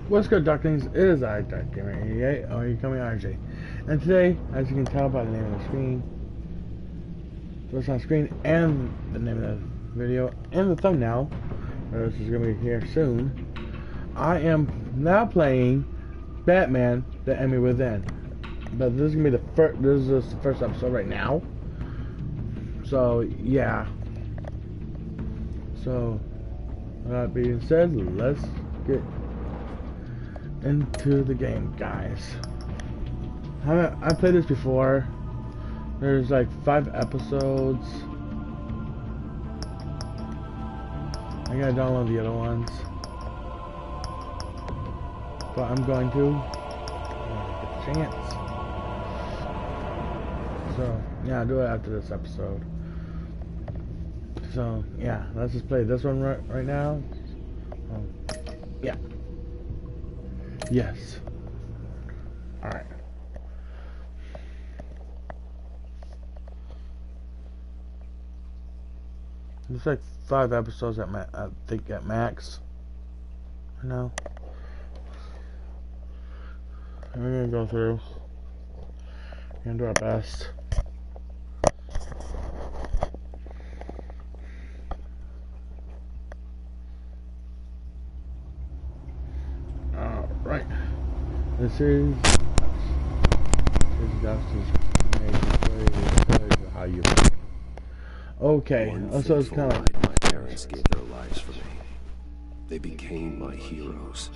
What's good, Darklings? It is I, Dark Gamer 88, or you call me RJ. And today, as you can tell by the name of the screen, what's on screen, and the name of the video, and the thumbnail, this is going to be here soon, I am now playing Batman: The Enemy Within. But this is going to be the first, this is just the first episode right now. So, yeah. So, that being said, let's get into the game, guys. I played this before. There's like 5 episodes. I gotta download the other ones, but I'm going to get the chance. So yeah, I'll do it after this episode. So yeah, let's just play this one right now. Yeah. Yes. Alright. There's like 5 episodes at I think at max. I know. And we're gonna go through. We're gonna do our best. Alright. This is Justice how you play. Okay, so it's kind of my parents gave their lives for me. They became my heroes.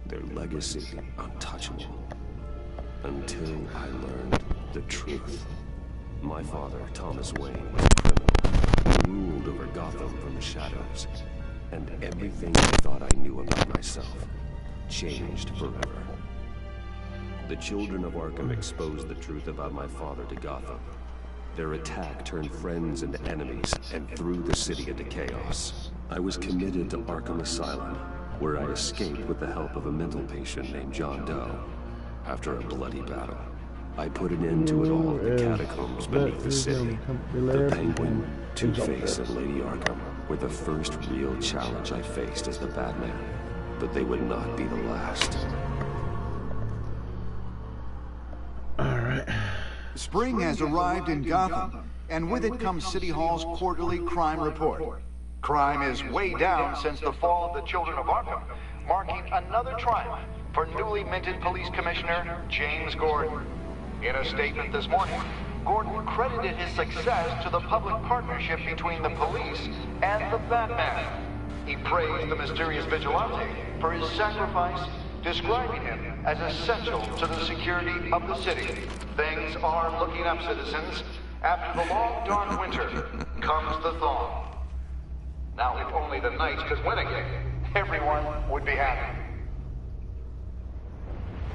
Their legacy untouchable. Until I learned the truth. My father, Thomas Wayne, was a criminal. He ruled over Gotham from the shadows. And everything I thought I knew about myself changed forever. The children of Arkham exposed the truth about my father to Gotham. Their attack turned friends into enemies and threw the city into chaos. I was committed to Arkham Asylum, where I escaped with the help of a mental patient named John Doe. After a bloody battle, I put an end to it all in the catacombs beneath the city. The Penguin, Two-Face, and Lady Arkham were the first real challenge I faced as the Batman, but they would not be the last. alright. Spring has arrived in Gotham, and with it comes City Hall's quarterly crime report. Crime is way down since the fall of the Children of Arkham, marking another triumph for newly minted Police Commissioner James Gordon. In a statement this morning, Gordon credited his success to the public partnership between the police and the Batman. He praised the mysterious vigilante for his sacrifice, describing him as essential to the security of the city. Things are looking up, citizens. After the long, dark winter comes the thaw. Now, if only the Knights could win again, everyone would be happy.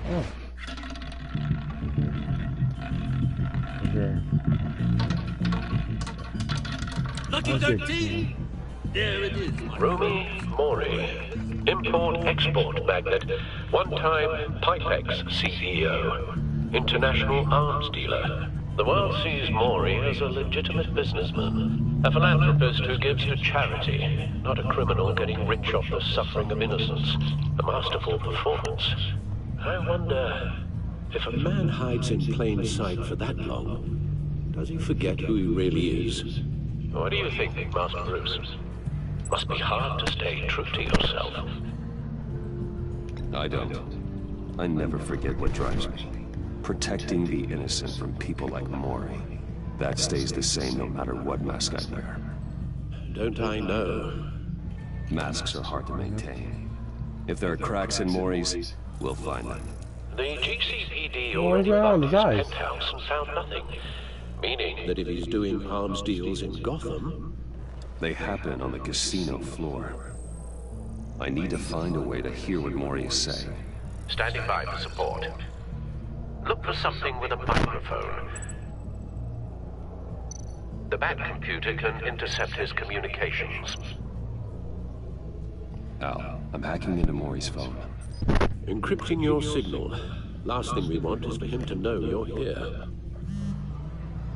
Oh. Okay. Lucky 13! There it is. Romy Mori, import-export magnate, one-time Pipex CEO, international arms dealer. The world sees Mori as a legitimate businessman, a philanthropist who gives to charity, not a criminal getting rich off the suffering of innocence. A masterful performance. I wonder, if a man hides in plain sight for that long, does he forget who he really is? What do you think, Master Bruce? Must be hard to stay true to yourself. I don't. I never forget what drives me. Protecting the innocent from people like Mori. That stays the same no matter what mask I wear. Don't I know? Masks are hard to maintain. If there are cracks in Mori's, we'll find them. The GCPD Well, already around bugged his his eyes. penthouse and found nothing. Meaning that if he's doing arms deals in Gotham, They happen on the casino floor. I need to find a way to hear what Mori is saying. standing by for support. Look for something with a microphone. The Bat computer can intercept his communications. Al, I'm hacking into Mori's phone. Encrypting your signal. Last thing we want is for him to know you're here.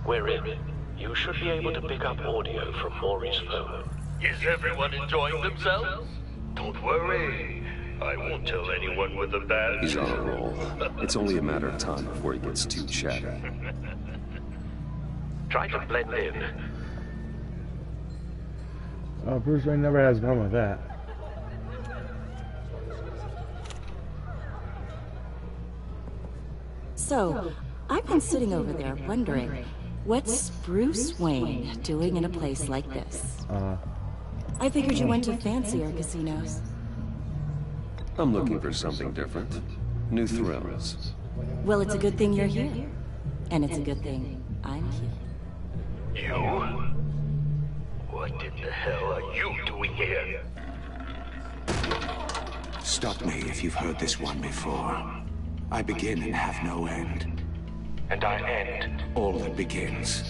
We're in. You should be able to pick up audio from Mori's phone. Is everyone enjoying themselves? Don't worry. I won't tell anyone with a badge. He's on a roll. It's only a matter of time before he gets too chatty. Try to blend in. Oh, Bruce Wayne never has a problem with that. So, I've been sitting over there wondering, what's Bruce Wayne doing in a place like this? I figured you went to fancier casinos. I'm looking for something different. New thrills. Well, it's a good thing you're here. And it's a good thing I'm here. You? What in the hell are you doing here? Stop me if you've heard this one before. I begin and have no end. And I end. All that begins.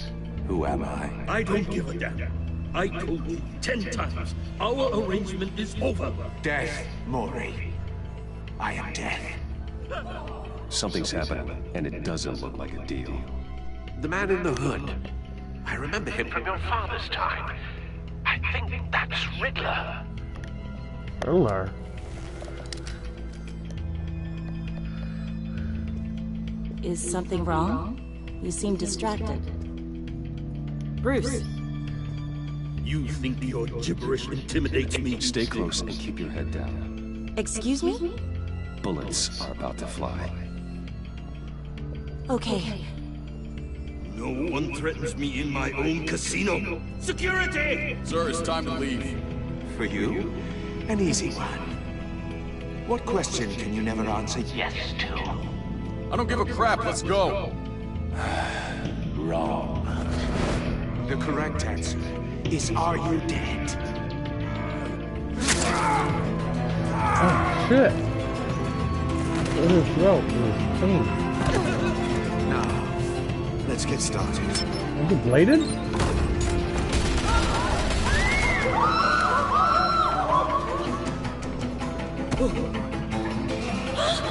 Who am I? I don't give a damn. I told you 10 times. Our arrangement is over. Death, Mori. I am death. Something's happening, and it doesn't look like a deal. The man in the hood. I remember him from your father's time. I think that's Riddler. Riddler? Is something wrong? You seem distracted. Bruce. You think your gibberish intimidates me? Stay close and keep your head down. Excuse me? Bullets are about to fly. Okay. No one threatens me in my own casino. Security! Sir, it's time to leave. For you, an easy one. What question can you never answer yes to? I don't give a crap, let's go. Wrong. The correct answer is, are you dead? Oh, shit. His throat was clean. Now, let's get started. Is it bladed?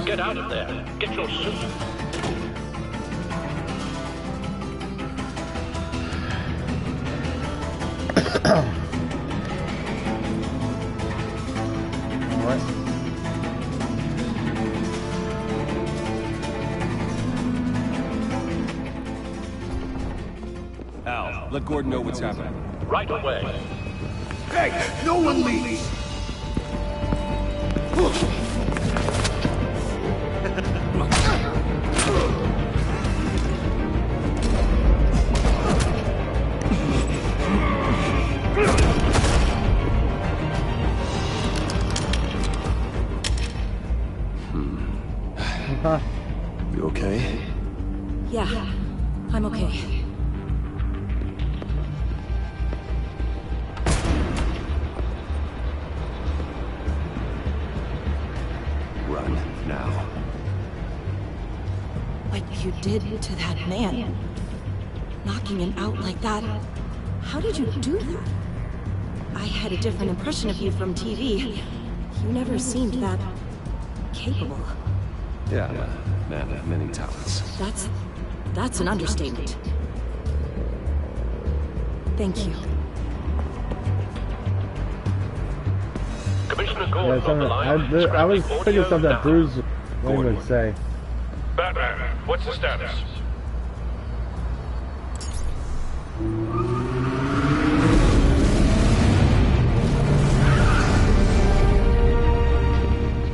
Get out of there. Get your suit. Alright. Al, let Gordon know what's happening. Right away. Hey, no one leaves! You okay? Yeah, I'm okay. Run, now. What you did to that man, knocking him out like that, how did you do that? I had a different impression of you from TV. You never seemed that capable. Yeah, I'm a man of many talents. That's an understatement. Thank you. Commissioner Yeah, Gordon on the line. I was thinking something that Bruce Wayne would say. Batman, what's the status?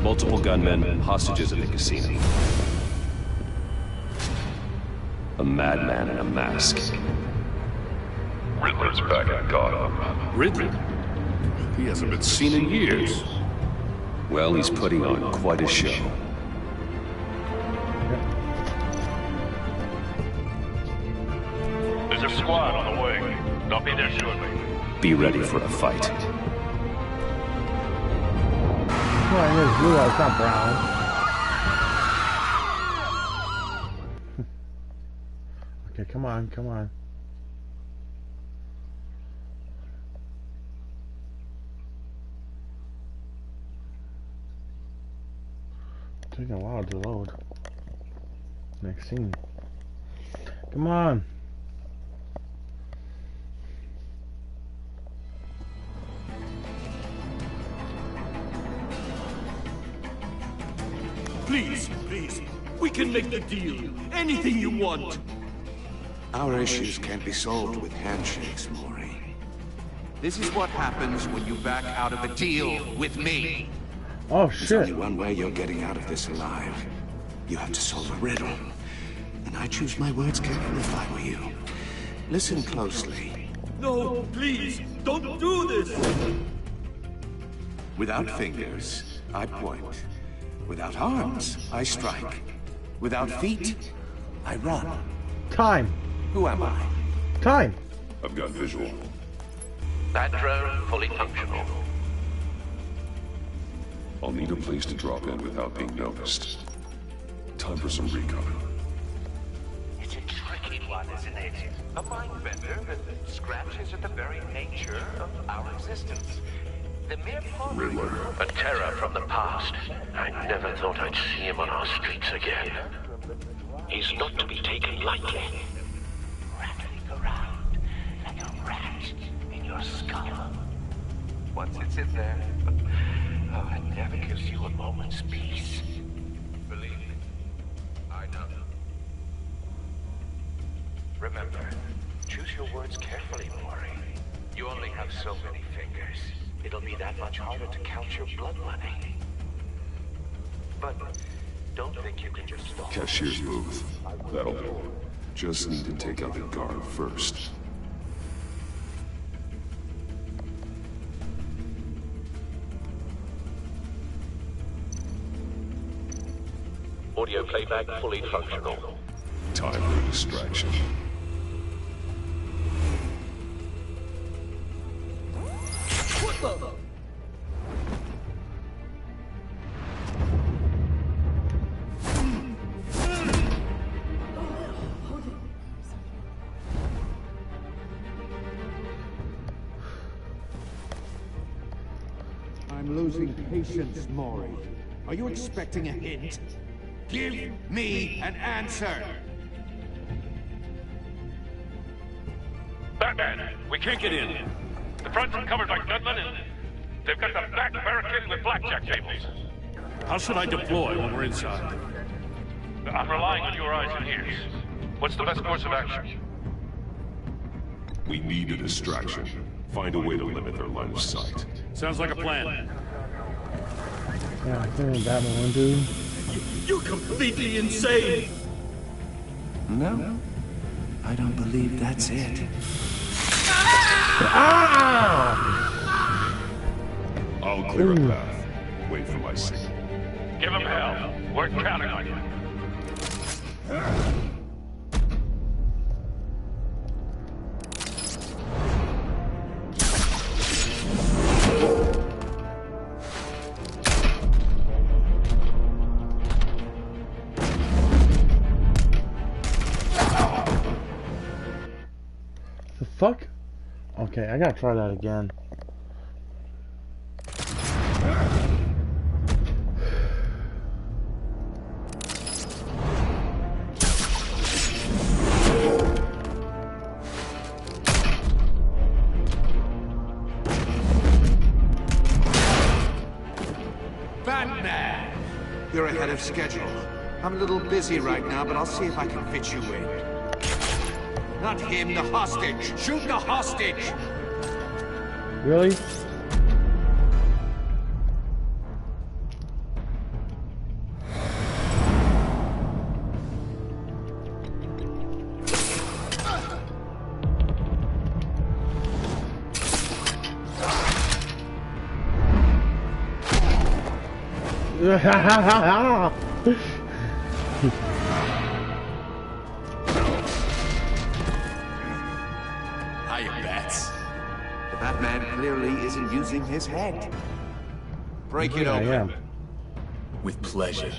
Multiple gunmen, hostages at the casino. A madman in a mask. Riddler's back in Gotham. Riddler? He hasn't been seen in years. Well, he's putting on quite a show. There's a squad on the way. They'll be there shortly. Be ready for a fight. Well, it is blue, it's not brown. Okay, come on, come on. Taking a while to load. Next scene. Come on. Please, please. We can make the deal. Anything you want. Our issues can't be solved with handshakes, Maury. This is what happens when you back out of a deal with me. Oh There's shit. only one way you're getting out of this alive. You have to solve a riddle. And I choose my words carefully if I were you. Listen closely. No, please. Don't do this. Without fingers, I point. Without arms, I strike. Without feet, I run. Time. Who am I? Time. I've got visual. That drone fully functional. I'll need a place to drop in without being noticed. Time for some recon. It's a tricky one, isn't it? A mind bender that scratches at the very nature of our existence. The mere Riddler. a terror from the past. I never thought I'd see him on our streets again. He's not to be taken lightly. Rattling around like a rat in your skull. Once it's in there, oh, it never gives you a moment's peace. Believe me, I know. Remember, choose your words carefully, Maury. You only have so many fingers. It'll be that much harder to count your blood money. But don't think you can just stop. Cashier's booth. That'll do. Just need to take out the guard first. Audio playback fully functional. Time for a distraction. I'm losing patience, Maury. Are you expecting a hint? Give me an answer! Batman, we can't get in. The front's covered by gunmen, and they've got the back barricaded with blackjack tables. How should I deploy when we're inside? I'm relying on your eyes and ears. What's the best course of action? We need a distraction. Find a way to limit their line of sight. Sounds like a plan. Yeah, I think Batman one dude. You're completely insane! No, I don't believe that's it. I'll clear a path. Wait for my signal. Give them hell. We're counting on you. The fuck? Okay, I gotta try that again. Batman! You're ahead of schedule. I'm a little busy right now, but I'll see if I can fit you in. Not him, the hostage! Shoot the hostage! Really? Hiya, Bats. The Batman clearly isn't using his head. Break it I open. am. With pleasure.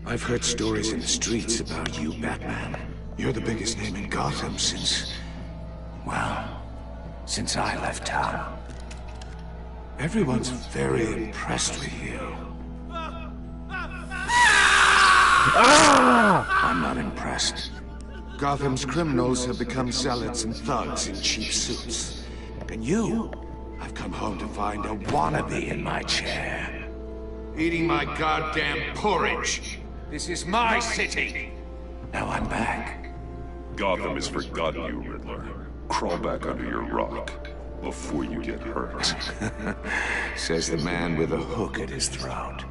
I've heard stories in the streets about you, Batman. You're the biggest name in Gotham since... well, since I left town. Everyone's very impressed with you. I'm not impressed. Gotham's criminals have become zealots and thugs in cheap suits. And you, I've come home to find a wannabe in my chair. Eating my goddamn porridge. This is my city. Now I'm back. Gotham has forgotten you, Riddler. Crawl back under your rock before you get hurt. Says the man with a hook at his throat.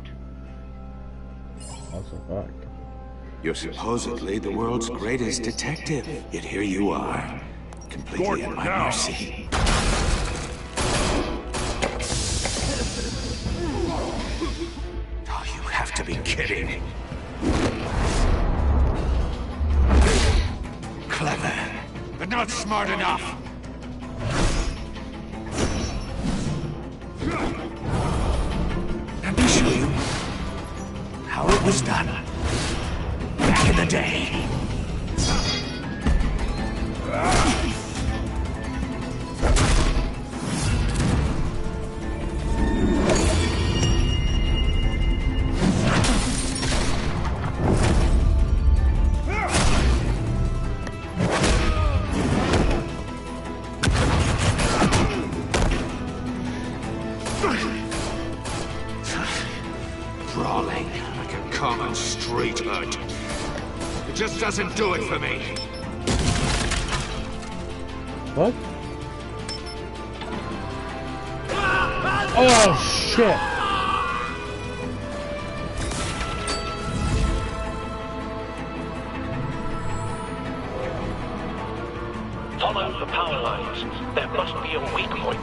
Also fuck. You're supposedly the world's greatest detective, yet here you are, completely at my mercy. Oh, you have to be kidding. Clever, but not smart enough. Let me show you how it was done back in the day. Brawling like a common street hood. It just doesn't do it for me. What? Oh shit! Follow the power lines. There must be a weak point.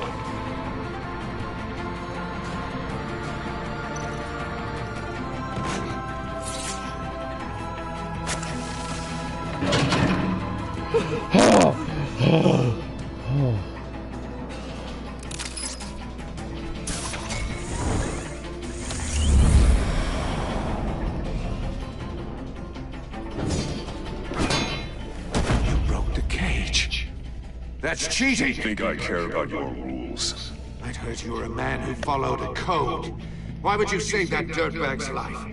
You broke the cage. That's cheating! Think I care about your rules? I'd heard you were a man who followed a code. Why would you save that dirtbag's life?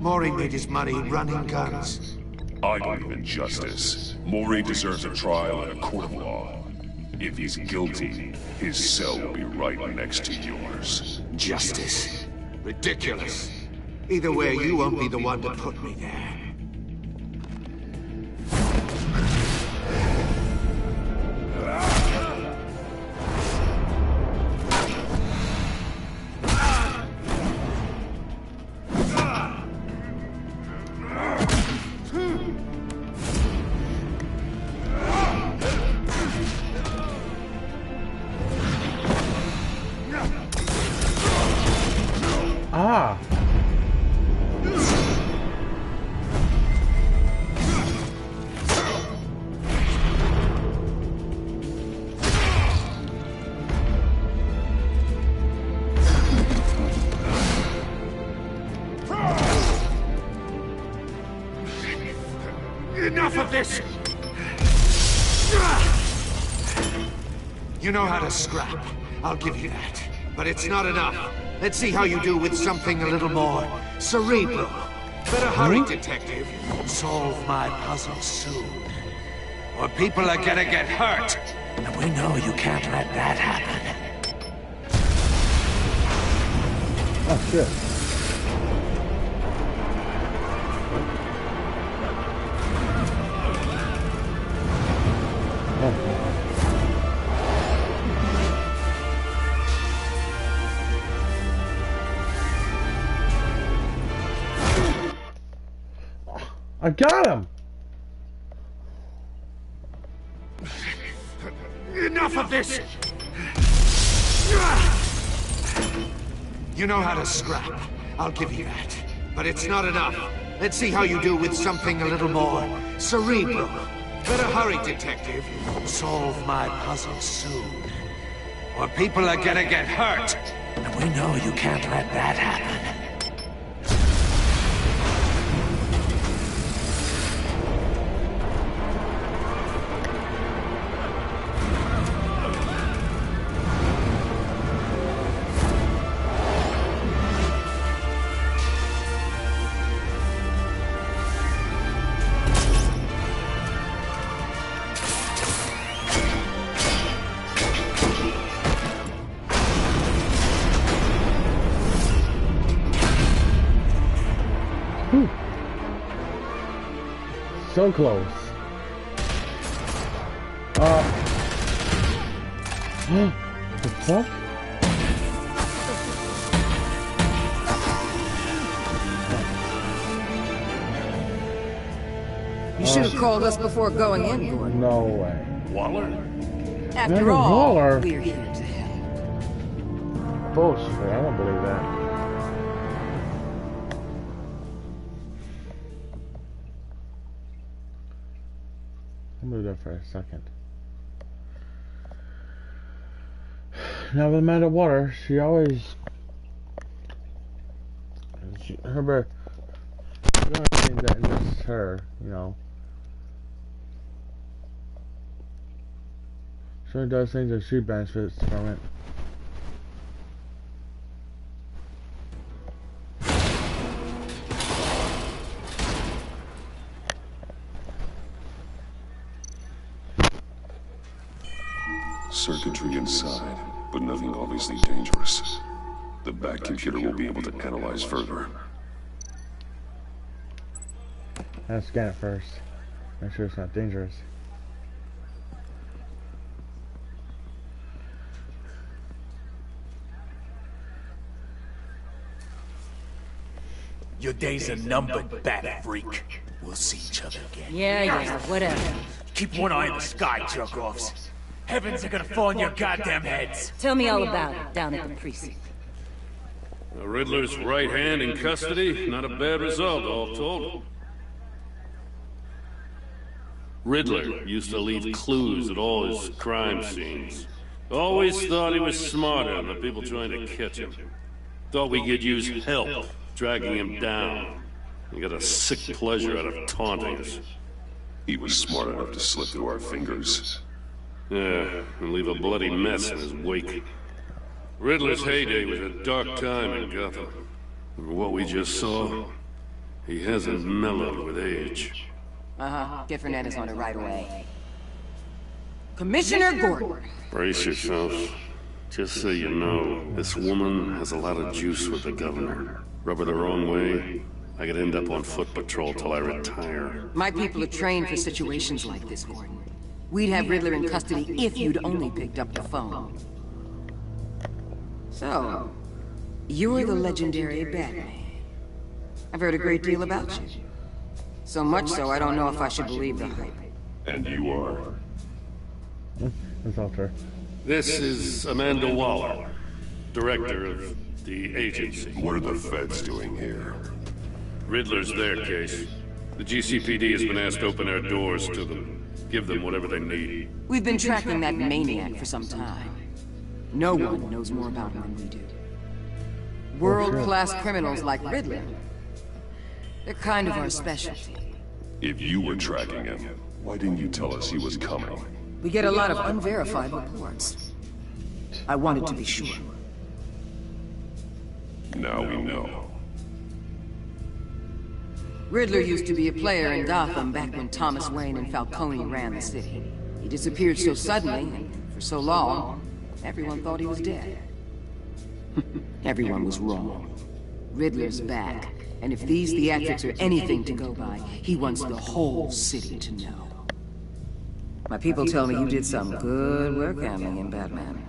Maury made his money running guns. I believe in justice. Maury deserves a trial in a court of law. If he's guilty, his cell will be right next to yours. Justice. Ridiculous. Either way, you won't be the one to put me there. Ah! Enough of this! You know how to scrap. I'll give you that. But it's not enough. Let's see how you do with something a little more cerebral. Better hurry, detective. Solve my puzzle soon. Or people are gonna get hurt. And we know you can't let that happen. Oh shit. I got him! Enough of this! You know how to scrap. I'll give you that. But it's not enough. Let's see how you do with something a little more cerebral. Better hurry, detective. Solve my puzzle soon. Or people are gonna get hurt. And we know you can't let that happen. so close. The fuck? You should have called us before going in, Gordon. No way. Waller? After all, Waller? we're here to help. Bullshit, I don't believe that. I'll move that for a second. Now with Amanda Waller, she always her things that interests her, you know. She does things that she benefits from it. Circuitry inside, but nothing obviously dangerous. The back computer will be able to analyze further. I'll scan it first. Make sure it's not dangerous. Your days are numbered, bat freak. We'll see each other again. Yeah, whatever. Keep one eye in the sky, jerk-offs. Heavens are gonna fall on your goddamn heads. Tell me all about it down at the precinct. The Riddler's right hand in custody. Not a bad result, all told. Riddler used to leave clues at all his crime scenes. Always thought he was smarter than the people trying to catch him. Thought we could use help dragging him down. He got a sick pleasure out of taunting us. He was smart enough to slip through our fingers. Yeah, and leave a bloody mess in his wake. Riddler's heyday was a dark time in Gotham. And what we just saw, he hasn't mellowed with age. Get Fernandez on it right away. Commissioner Gordon. Brace yourselves. Just so you know, this woman has a lot of juice with the governor. Rub her the wrong way, I could end up on foot patrol till I retire. My people are trained for situations like this, Gordon. We'd have Riddler in custody if you'd only picked up the phone. So, you're the legendary Batman. I've heard a great deal about you. So much so, I don't know if I should believe the hype. And you are? That's all true. This is Amanda Waller, director of the agency. What are the feds doing here? Riddler's their case. The GCPD has been asked to open their doors to them. Give them whatever they need. We've been tracking that maniac for some time. No one knows more about him than we do. World-class criminals like Riddler. They're kind of our specialty. If you were tracking him, why didn't you tell us he was coming? We get a lot of unverified reports. I wanted to be sure. Now we know. Riddler used to be a player in Gotham back when Thomas Wayne and Falcone ran the city. He disappeared so suddenly, and for so long, everyone thought he was dead. Everyone was wrong. Riddler's back, and if these theatrics are anything to go by, he wants the whole city to know. My people tell me you did some good work handling him, Batman.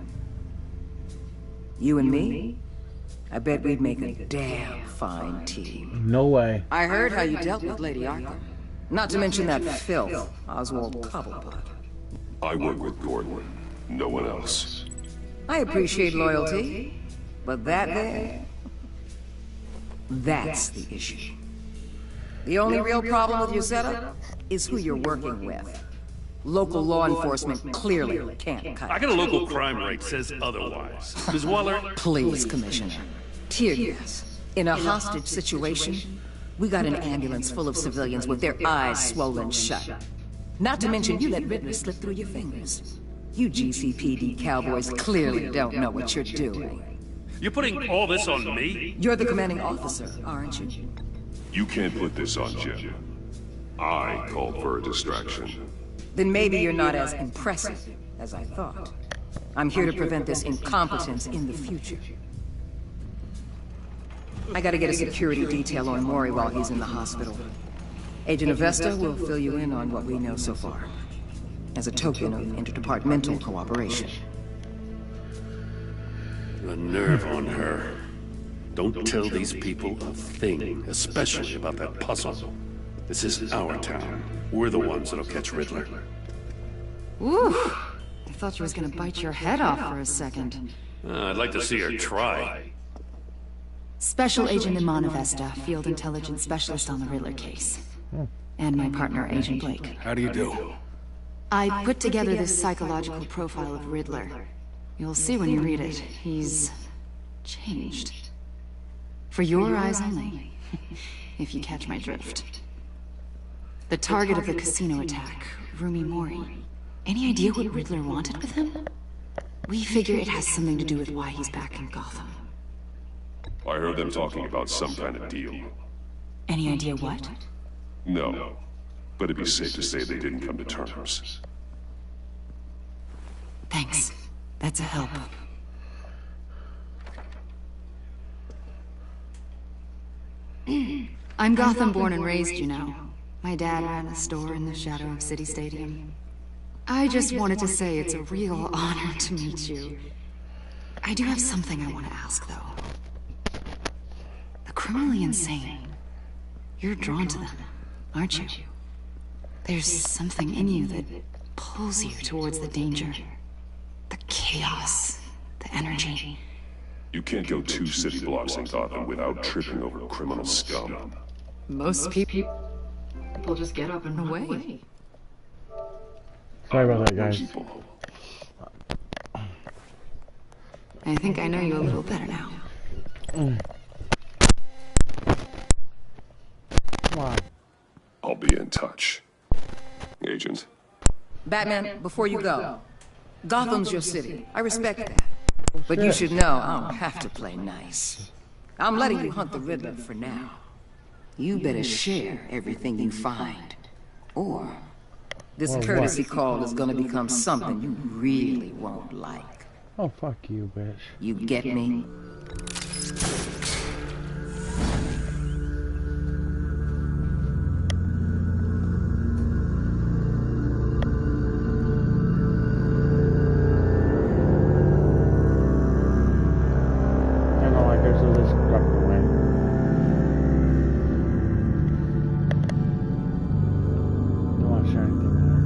You and me? I bet we'd make a damn fine team. No way. I heard how you dealt with Lady Arkham. Not to mention that filth, Oswald Cobblepot. I work with Gordon. No one else. I appreciate loyalty, but that there... that's the issue. The only real problem with your setup is who you're working with. Local law enforcement clearly can't cut it. I got a local crime rate says otherwise. Ms. Waller... Please, Commissioner. Tear gas. In a hostage situation, we got an ambulance full of civilians with their eyes swollen shut. Not to mention you let Riddler slip through your fingers. You GCPD cowboys clearly don't know what you're doing. You're putting all this on me? You're the commanding officer, aren't you? You can't put this on Jim. I called for a distraction. Then maybe you're not as impressive as I thought. I'm here to prevent this incompetence in the future. I gotta get a security detail on Maury while he's in the hospital. Agent Avesta will fill you in on what we know so far, as a token of interdepartmental cooperation. The nerve on her. Don't tell these people a thing, especially about that puzzle. This is our town. We're the ones that'll catch Riddler. Ooh, I thought she was gonna bite your head off for a second. I'd like to see her try. Special Agent Iman Avesta, Field Intelligence Specialist on the Riddler case. And my partner, Agent Blake. How do you do? I put together this psychological profile of Riddler. You'll see when you read it. He's changed. For your eyes only, if you catch my drift. The target of the casino attack, Rumi Mori. Any idea what Riddler wanted with him? We figure it has something to do with why he's back in Gotham. I heard them talking about some kind of deal. Any idea what? No, but it'd be safe to say they didn't come to terms. Thanks. That's a help. I'm Gotham born and raised, you know. My dad ran a store in the shadow of City Stadium. I just wanted to say it's a real honor to meet you. I do have something I want to ask, though. The criminally insane. You're drawn to them, aren't you? There's something in you that pulls you towards the danger. The chaos, the energy. You can't go 2 city blocks in Gotham without tripping over criminal scum. Most people just get up and run away. Sorry about that, guys. I think I know you a little better now. Come on. I'll be in touch. Agent. Batman, before you go, Gotham's your city. I respect that. But you should know I don't have to play nice. I'm letting you hunt the Riddler for now. You better share everything you find. Or this courtesy call is gonna become something you really won't like. Oh, fuck you, bitch. You get me? I don't like her, so just drop it away. Don't want to share anything with her.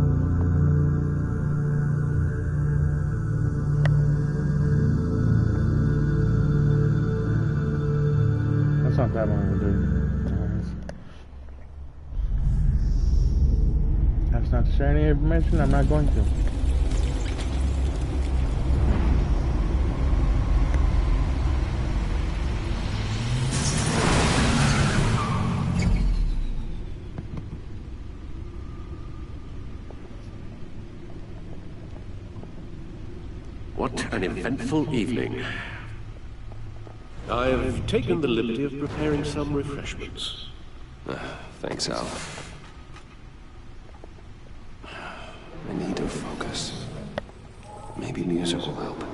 That's not that long to do. That's not to share any information, I'm not going to. What an eventful evening. I've taken the liberty of preparing some refreshments. Thanks, Al. I need to focus. Maybe music will help.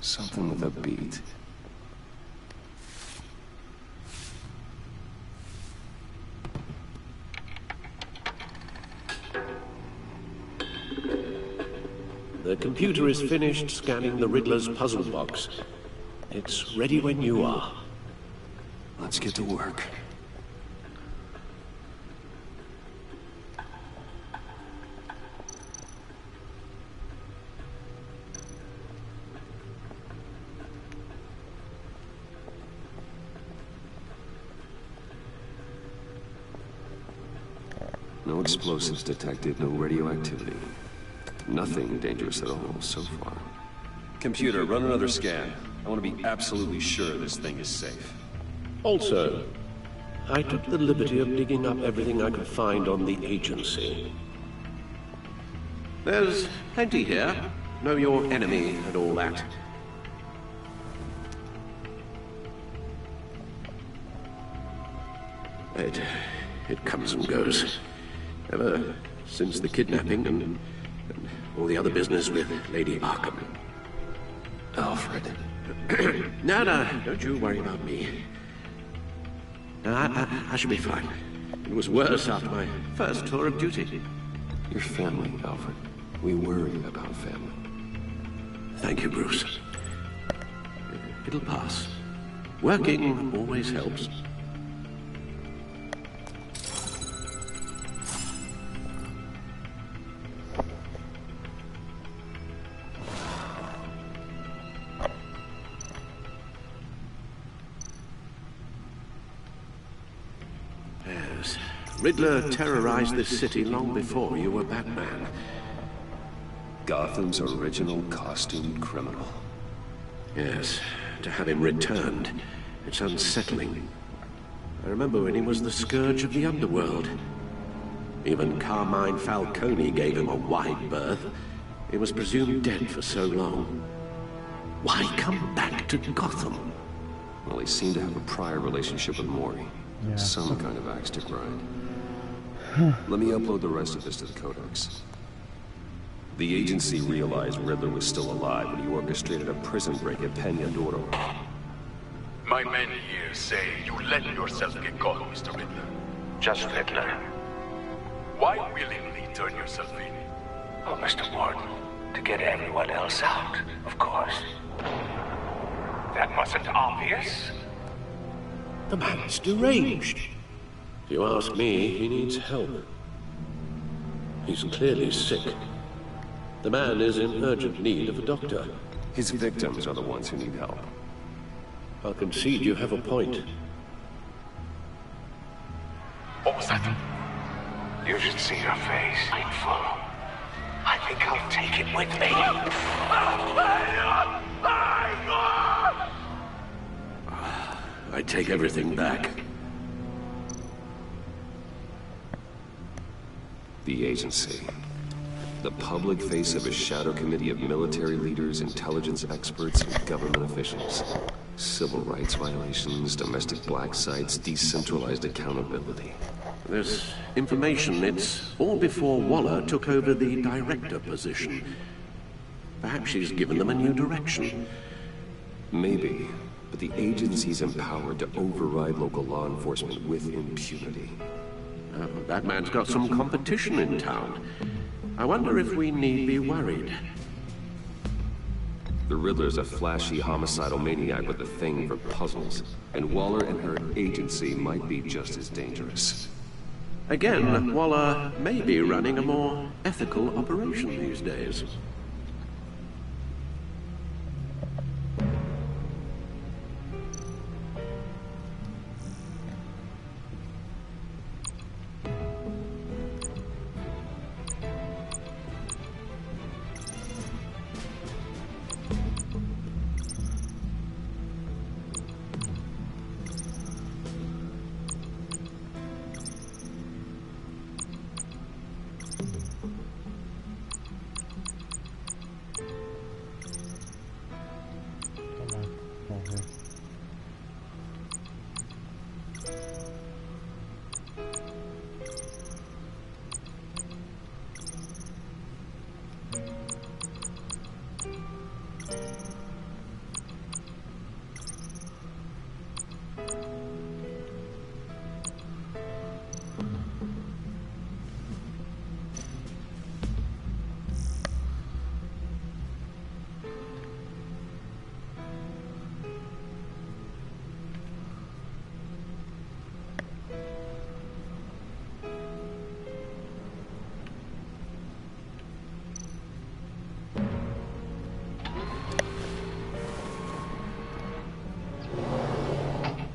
Something with a beat. The computer is finished scanning the Riddler's puzzle box. It's ready when you are. Let's get to work. No explosives detected, no radioactivity. Nothing dangerous at all so far. Computer, run another scan. I want to be absolutely sure this thing is safe. Also, I took the liberty of digging up everything I could find on the agency. There's plenty here. Know your enemy and all that. It comes and goes. Ever since the kidnapping and all the other business with Lady Arkham. Alfred. No, don't you worry about me. No, I should be fine. It was worse after my first tour of duty. Your family, Alfred. We worry about family. Thank you, Bruce. It'll pass. Working always helps. Yes. Riddler terrorized this city long before you were Batman. Gotham's original costumed criminal. Yes, to have him returned, it's unsettling. I remember when he was the scourge of the underworld. Even Carmine Falcone gave him a wide berth. He was presumed dead for so long. Why come back to Gotham? Well, he seemed to have a prior relationship with Mori. Yeah. Some kind of axe to grind. Let me upload the rest of this to the Codex. The agency realized Riddler was still alive when he orchestrated a prison break at Peña Duro. My men here say you let yourself get caught, Mr. Riddler. Just Riddler. Why willingly turn yourself in? Oh, Mr. Warden, to get everyone else out, of course. That wasn't obvious. The man's deranged. If you ask me, he needs help. He's clearly sick. The man is in urgent need of a doctor. His victims are the ones who need help. I'll concede you have a point. What was that? You should see her face. Painful. I think I'll take it with me. I take everything back. The agency. The public face of a shadow committee of military leaders, intelligence experts, and government officials. Civil rights violations, domestic black sites, decentralized accountability. This information, it's all before Waller took over the director position. Perhaps she's given them a new direction. Maybe, but the agency's empowered to override local law enforcement with impunity. That man's got some competition in town. I wonder if we need be worried. The Riddler's a flashy homicidal maniac with a thing for puzzles, and Waller and her agency might be just as dangerous. Again, Waller may be running a more ethical operation these days.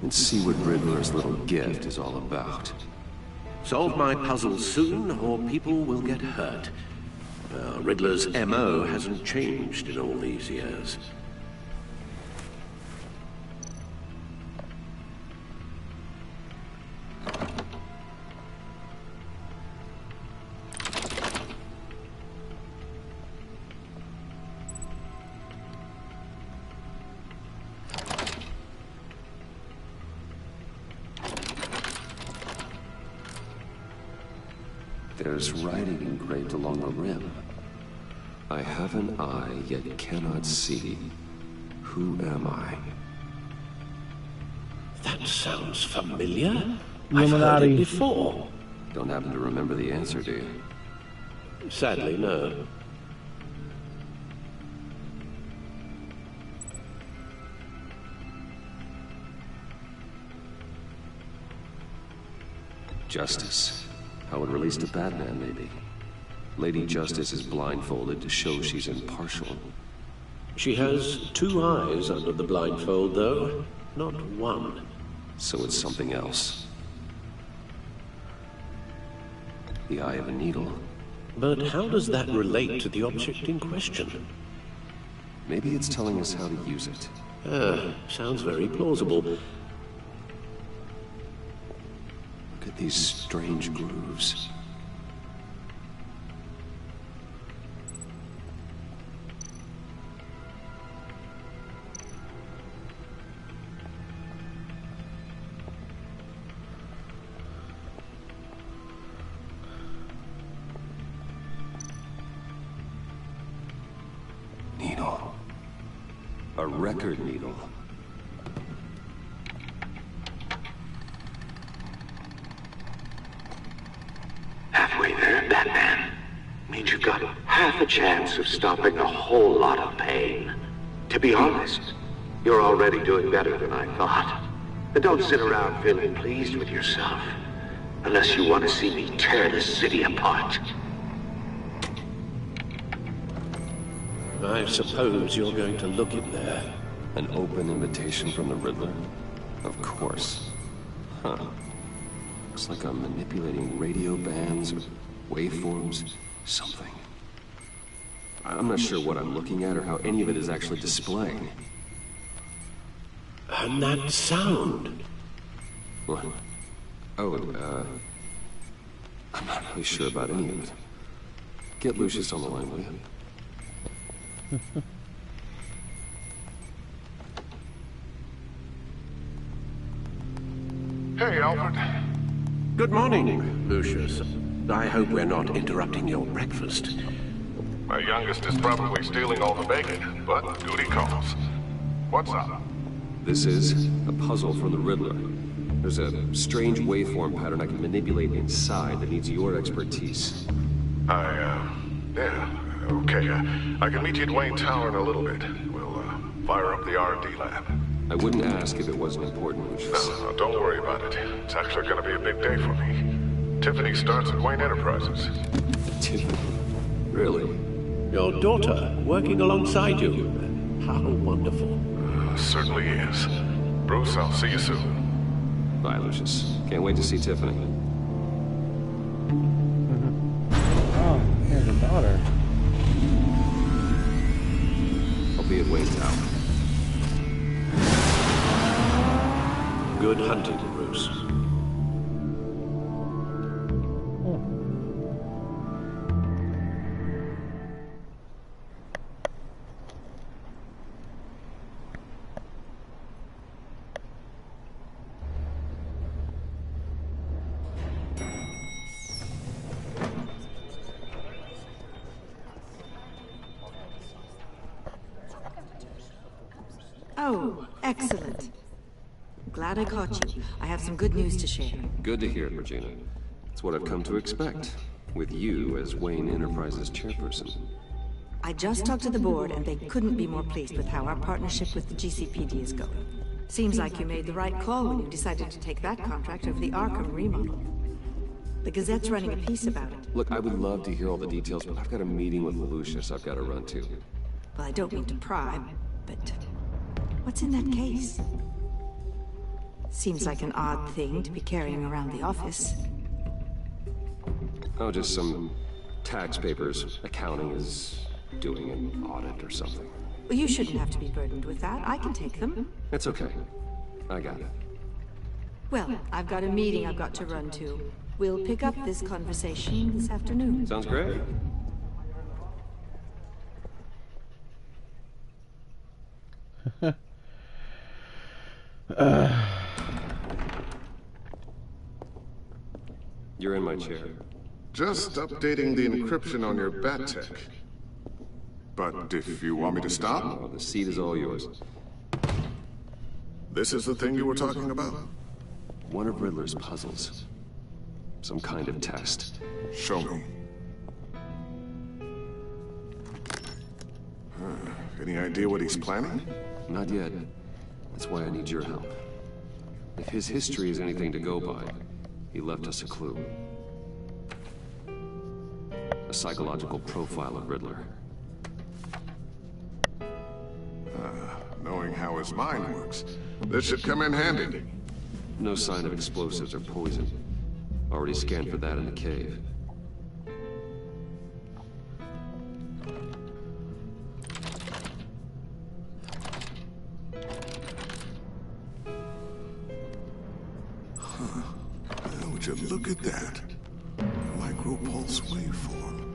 And see what Riddler's little gift is all about. Solve my puzzle soon, or people will get hurt. Riddler's MO hasn't changed in all these years. There's writing engraved along the rim. I have an eye, yet cannot see. who am I? That sounds familiar. Illuminati. I've heard it before. Don't happen to remember the answer, do you? Sadly, no. Justice. How it relates to Batman, maybe. Lady Justice is blindfolded to show she's impartial. She has 2 eyes under the blindfold, though. Not 1. So it's something else. The eye of a needle. But how does that relate to the object in question? Maybe it's telling us how to use it. Sounds very plausible. Look at these strange grooves. Needle. A record needle. Halfway there, Batman. Means you've got half a chance of stopping a whole lot of pain. To be honest, you're already doing better than I thought. But don't sit around feeling pleased with yourself. Unless you want to see me tear this city apart. I suppose you're going to look in there. An open invitation from the Riddler? Of course. Huh. Looks like I'm manipulating radio bands or waveforms. Something. I'm not sure what I'm looking at or how any of it is actually displaying. And that sound. What? Oh, I'm not really sure about any of it. Get Lucius on the line, will you? Hey, Alfred. Good morning, Lucius. I hope we're not interrupting your breakfast. My youngest is probably stealing all the bacon, but duty calls. What's up? This is a puzzle from the Riddler. There's a strange waveform pattern I can manipulate inside that needs your expertise. Yeah, okay. I can meet you at Wayne Tower in a little bit. We'll, fire up the R&D lab. I wouldn't ask if it wasn't important, Lucius. No, don't worry about it. It's actually gonna be a big day for me. Tiffany starts at Wayne Enterprises. Tiffany? Really? Your daughter, working alongside you. How wonderful. Certainly is. Bruce, I'll see you soon. Bye, Lucius. Can't wait to see Tiffany. Oh, here's a daughter. I'll be at Wayne Tower. Good hunting, Bruce. Oh, excellent. Glad I caught you. I have some good news to share. Good to hear it, Regina. It's what I've come to expect, with you as Wayne Enterprises chairperson. I just talked to the board, and they couldn't be more pleased with how our partnership with the GCPD is going. Seems like you made the right call when you decided to take that contract over the Arkham remodel. The Gazette's running a piece about it. Look, I would love to hear all the details, but I've got a meeting with Lucius I've got to run to. Well, I don't mean to pry, but what's in that case? Seems like an odd thing to be carrying around the office. Oh, just some tax papers. Accounting is doing an audit or something. Well, you shouldn't have to be burdened with that. I can take them. It's okay. I got it. Well, I've got a meeting I've got to run to. We'll pick up this conversation this afternoon. Sounds great. You're in my chair. Just updating the encryption on your bat tech. But if you want me to stop? Oh, the seat is all yours. This is the thing you were talking about? One of Riddler's puzzles. Some kind of test. Show me. Any idea what he's planning? Not yet. That's why I need your help. If his history is anything to go by, he left us a clue. A psychological profile of Riddler. Knowing how his mind works, this should come in handy. No sign of explosives or poison. Already scanned for that in the cave. Would you look at that? Micro-pulse waveform.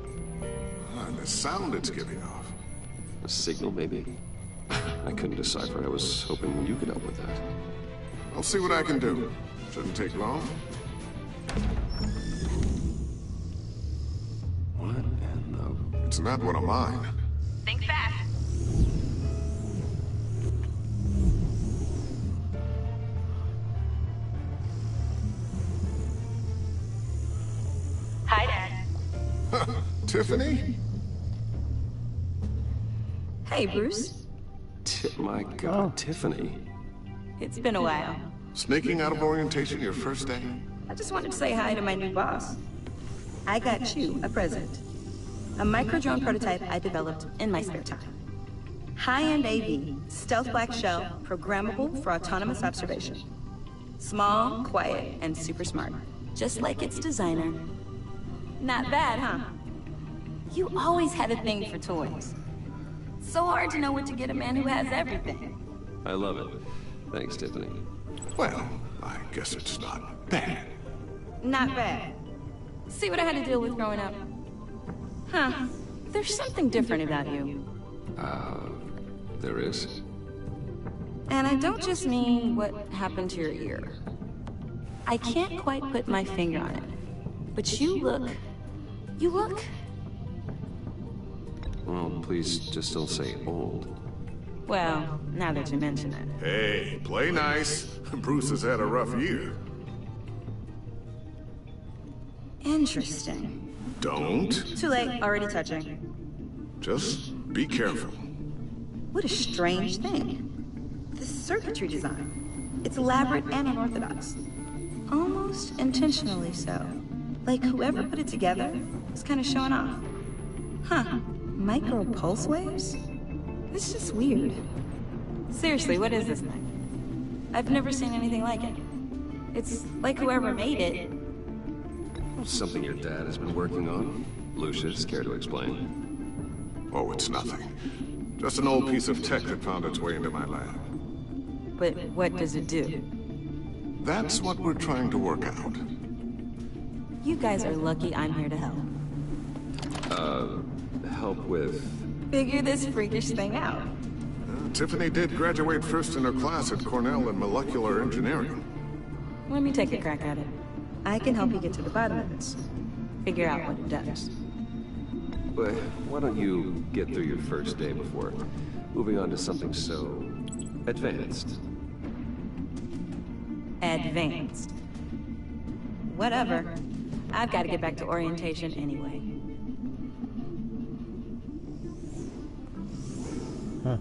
And the sound it's giving off. A signal, maybe? I couldn't decipher. I was hoping you could help with that. I'll see what I can do. Shouldn't take long. What in the... It's not one of mine. Think fast. Hi, Dad. Tiffany? Hey, Bruce. My God, Tiffany. It's been a while. Sneaking out of orientation your first day? I just wanted to say hi to my new boss. I got you a present. A micro-drone prototype I developed in my spare time. High-end AV, stealth black shell, programmable for autonomous observation. Small, quiet, and super smart. Just like its designer. Not bad, huh? You always had a thing for toys. So hard to know what to get a man who has everything. I love it. Thanks, Tiffany. Well, I guess it's not bad. Not bad. See what I had to deal with growing up? Huh. There's something different about you. There is? And I don't just mean what happened to your ear. I can't quite put my finger on it. But you look... Well, please just don't say old. Well, now that you mention it. Hey, play nice. Bruce has had a rough year. Interesting. Don't. Too late, already touching. Just be careful. What a strange thing. The circuitry design. It's elaborate and unorthodox. Almost intentionally so. Like whoever put it together is kind of showing off. Huh. Micro pulse waves? This is just weird. Seriously, what is this thing? I've never seen anything like it. It's like whoever made it. Something your dad has been working on. Lucius, care to explain? Oh, it's nothing. Just an old piece of tech that found its way into my lab. But what does it do? That's what we're trying to work out. You guys are lucky I'm here to help. Help with... Figure this freakish thing out. Tiffany did graduate first in her class at Cornell in molecular engineering. Let me take a crack at it. I can help you get to the bottom of this. Figure out what it does. But why don't you get through your first day before moving on to something so... advanced? Advanced. Whatever. I've got to get back to orientation anyway. Huh.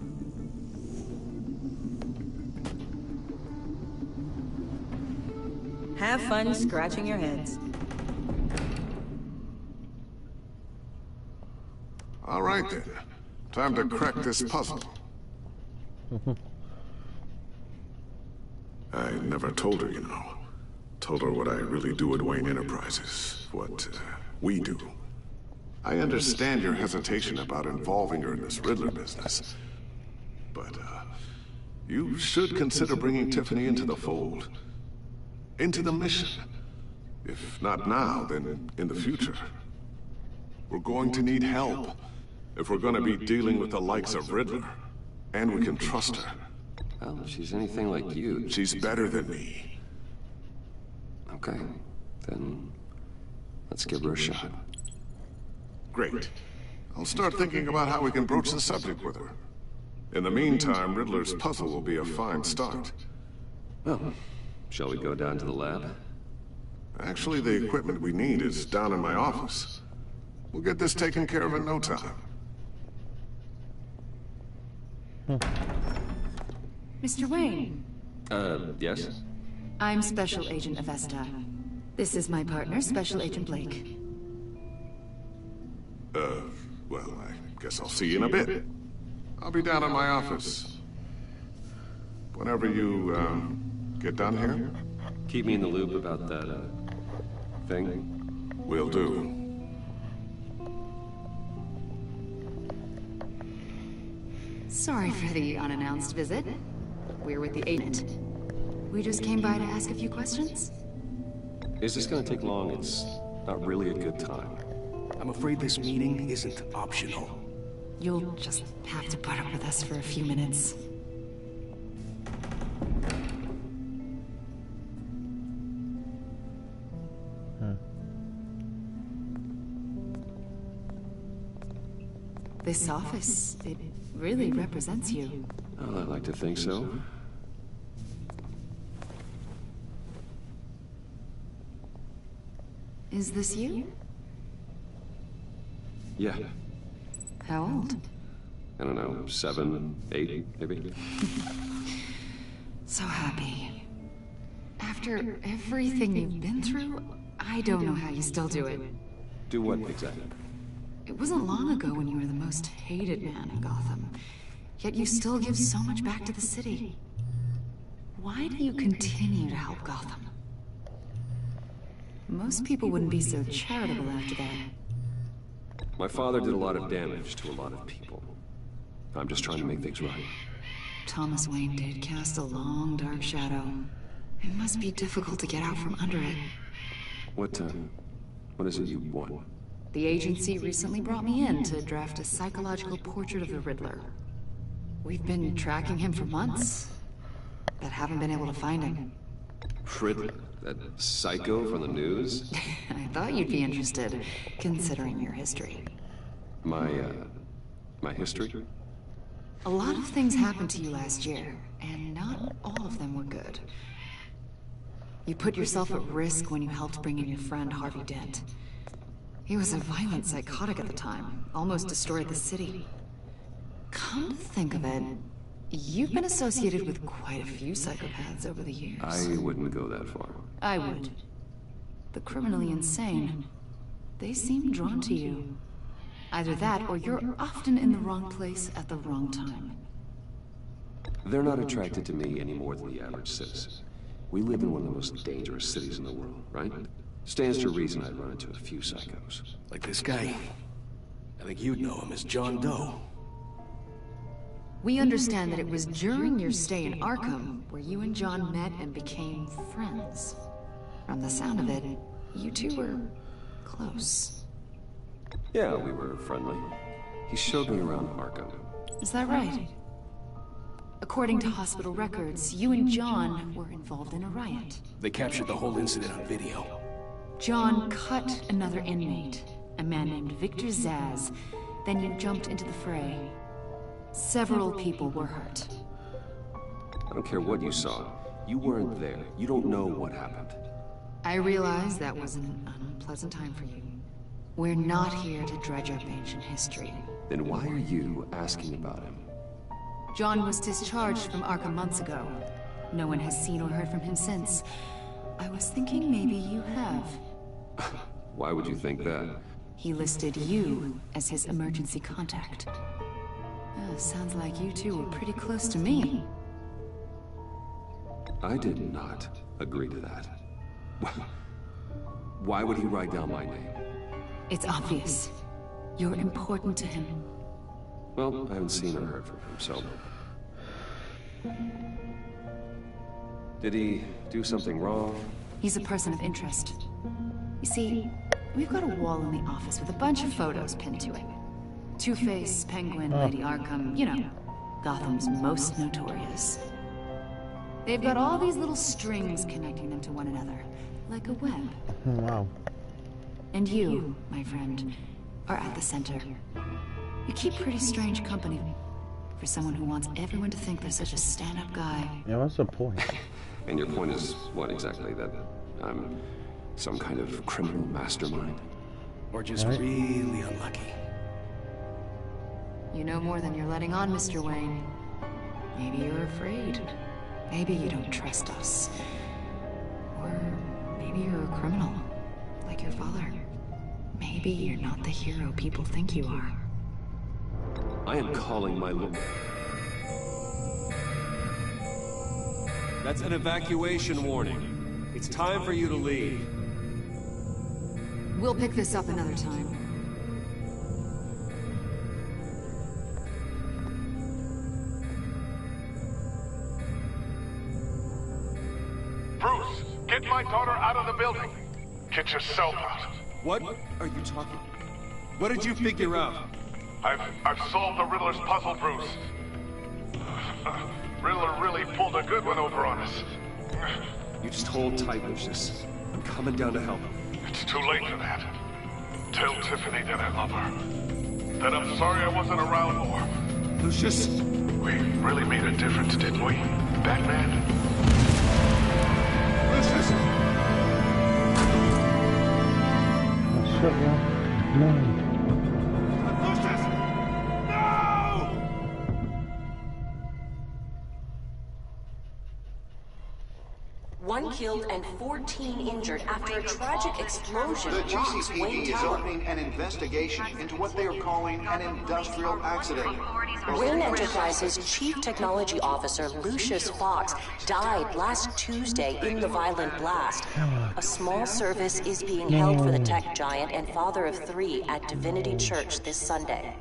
Have fun scratching your heads. All right then. Time to crack this puzzle. I never told her, you know. Told her what I really do at Wayne Enterprises. What we do. I understand your hesitation about involving her in this Riddler business. But, you should consider bringing Tiffany into the fold. Into the mission. If not now, then in the future. We're going to need help. If we're going to be dealing with the likes of Riddler. And we can trust her. Well, if she's anything like you... She's better than me. Okay, then let's give her a shot. Great. I'll start thinking about how we can broach the subject with her. In the meantime, Riddler's puzzle will be a fine start. Well, shall we go down to the lab? Actually, the equipment we need is down in my office. We'll get this taken care of in no time. Mr. Wayne. Yes? I'm Special Agent Avesta. This is my partner, Special Agent Blake. Well, I guess I'll see you in a bit. I'll be down in my office. Whenever you, get done here. Keep me in the loop about that, thing. Will do. Sorry for the unannounced visit. We're with the agent. We just came by to ask a few questions. Is this gonna take long? It's not really a good time. I'm afraid this meeting isn't optional. You'll just have to put up with us for a few minutes. This office, it really represents you. Well, I'd like to think so. Is this you? Yeah. How old? I don't know, 7, 8, maybe? So happy. After everything you've been through, I don't know how you still do it. Do what exactly? It wasn't long ago when you were the most hated man in Gotham. Yet you still give so much back to the city. Why do you continue to help Gotham? Most people wouldn't be so charitable after that. My father did a lot of damage to a lot of people. I'm just trying to make things right. Thomas Wayne did cast a long, dark shadow. It must be difficult to get out from under it. What is it you want? The agency recently brought me in to draft a psychological portrait of the Riddler. We've been tracking him for months, but haven't been able to find him. Riddler? That psycho from the news? I thought you'd be interested, considering your history. My history? A lot of things happened to you last year, and not all of them were good. You put yourself at risk when you helped bring in your friend Harvey Dent. He was a violent psychotic at the time, almost destroyed the city. Come to think of it, you've been associated with quite a few psychopaths over the years. I wouldn't go that far. I would. The criminally insane, they seem drawn to you. Either that, or you're often in the wrong place at the wrong time. They're not attracted to me any more than the average citizen. We live in one of the most dangerous cities in the world, right? Stands to reason I'd run into a few psychos. Like this guy. I think you'd know him as John Doe. We understand that it was during your stay in Arkham where you and John met and became friends. From the sound of it, you two were close. Yeah, we were friendly. He showed me around Arkham. Is that right? According to hospital records, you and John were involved in a riot. They captured the whole incident on video. John cut another inmate, a man named Victor Zsasz. Then you jumped into the fray. Several people were hurt. I don't care what you saw. You weren't there. You don't know what happened. I realize that was an unpleasant time for you. We're not here to dredge up ancient history. Then why are you asking about him? John was discharged from Arkham months ago. No one has seen or heard from him since. I was thinking maybe you have. Why would you think that? He listed you as his emergency contact. Sounds like you two were pretty close to me. I did not agree to that. Why would he write down my name? It's obvious. You're important to him. Well, I haven't seen or heard from him, so... Did he do something wrong? He's a person of interest. You see, we've got a wall in the office with a bunch of photos pinned to it. Two-Face, Penguin, Lady Arkham, you know, Gotham's most notorious. They've got all these little strings connecting them to one another, like a web. Wow. And you, my friend, are at the center. You keep pretty strange company for someone who wants everyone to think they're such a stand-up guy. Yeah, what's the point? And your point is what exactly? That I'm some kind of criminal mastermind? Or just really unlucky? You know more than you're letting on, Mr. Wayne. Maybe you're afraid. Maybe you don't trust us. Or maybe you're a criminal, like your father. Maybe you're not the hero people think you are. I am calling my lord. That's an evacuation warning. It's time for you to leave. We'll pick this up another time. Bruce, get my daughter out of the building. Get yourself out. What are you talking? What did you figure out? I've solved the Riddler's puzzle, Bruce. Riddler really pulled a good one over on us. You just hold tight, Lucius. I'm coming down to help. It's too late for that. Tell Tiffany that I love her. That I'm sorry I wasn't around more. Lucius! We really made a difference, didn't we, Batman? Lucius! Shut up. No. One killed and 14 injured after a tragic explosion The rocks Wayne GCPD is Tower. opening an investigation into what they are calling an industrial accident. Wayne Enterprises' Chief Technology Officer, Lucius Fox, died last Tuesday in the violent blast. A small service is being held for the tech giant and father of 3 at Divinity Church this Sunday.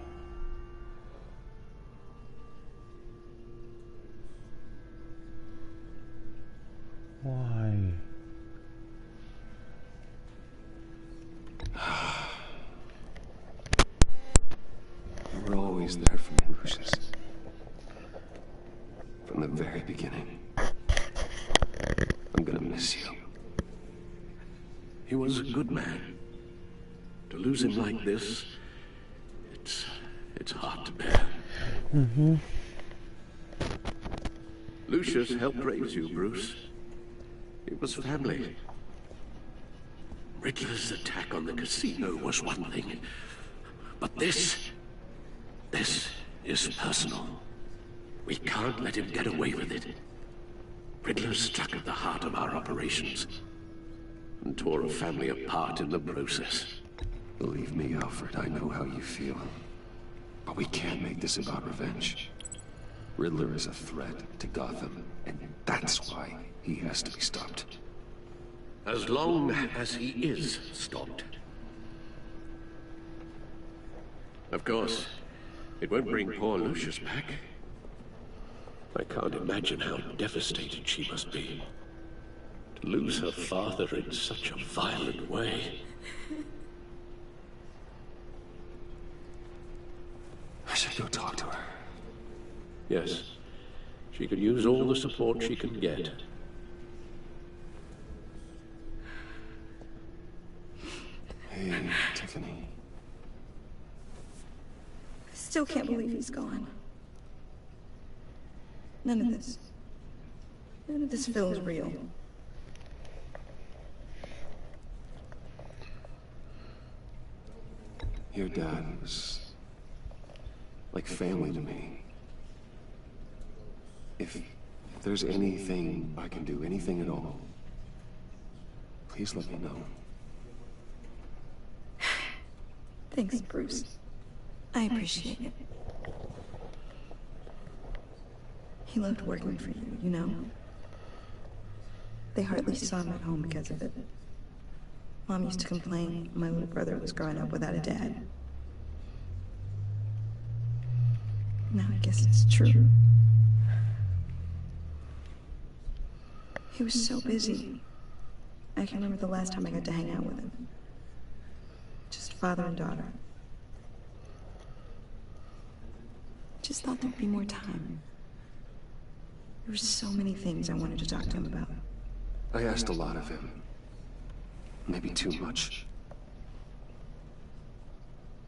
Why? You were always there for me, Lucius. From the very beginning. I'm gonna miss you. He was a good man. To lose him like this, it's hard to bear. Mm-hmm. Lucius helped raise you, Bruce. It was family. Riddler's attack on the casino was one thing, but this is personal. We can't let him get away with it. Riddler struck at the heart of our operations and tore a family apart in the process. Believe me, Alfred, I know how you feel. But we can't make this about revenge. Riddler is a threat to Gotham, and that's why he has to be stopped. As long as he is stopped. Of course, it won't bring poor Lucius back. I can't imagine how devastated she must be. To lose her father in such a violent way. I should go talk to her. Yes, she could use all the support she can get. Hey, Tiffany. I still can't believe he's gone. None of this feels real. Your dad was like family to me. If there's anything I can do, anything at all, please let me know. Thanks, Bruce. I appreciate it. He loved working for you, you know? They hardly saw him at home because of it. Mom used to complain my little brother was growing up without a dad. Now I guess it's true. He was so busy. I can remember the last time I got to hang out with him. Just father and daughter. Just thought there'd be more time. There were so many things I wanted to talk to him about. I asked a lot of him. Maybe too much.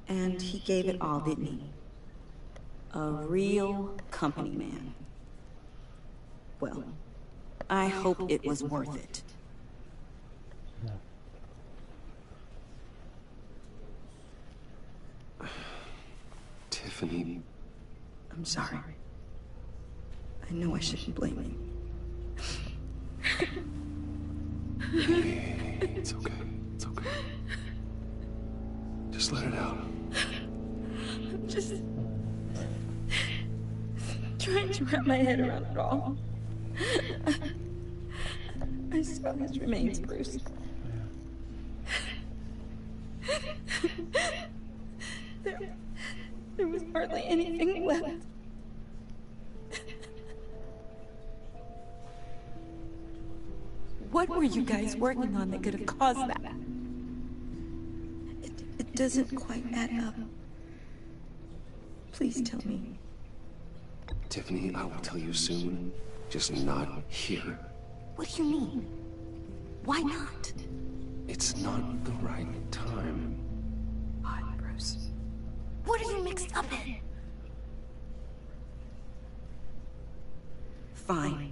And he gave it all, didn't he? A real company man. Well, I hope it was worth it. Tiffany... I'm sorry. I know I shouldn't blame you. Hey, it's okay. It's okay. Just let it out. I'm just... trying to wrap my head around it all. I saw his remains, Bruce. There was hardly anything left. What were you guys working on that could have caused that? It doesn't quite add up. Please tell me. Tiffany, I will tell you soon. Just not here. What do you mean? Why not? It's not the right time. Hi, Bruce. What are you mixed up in? Fine.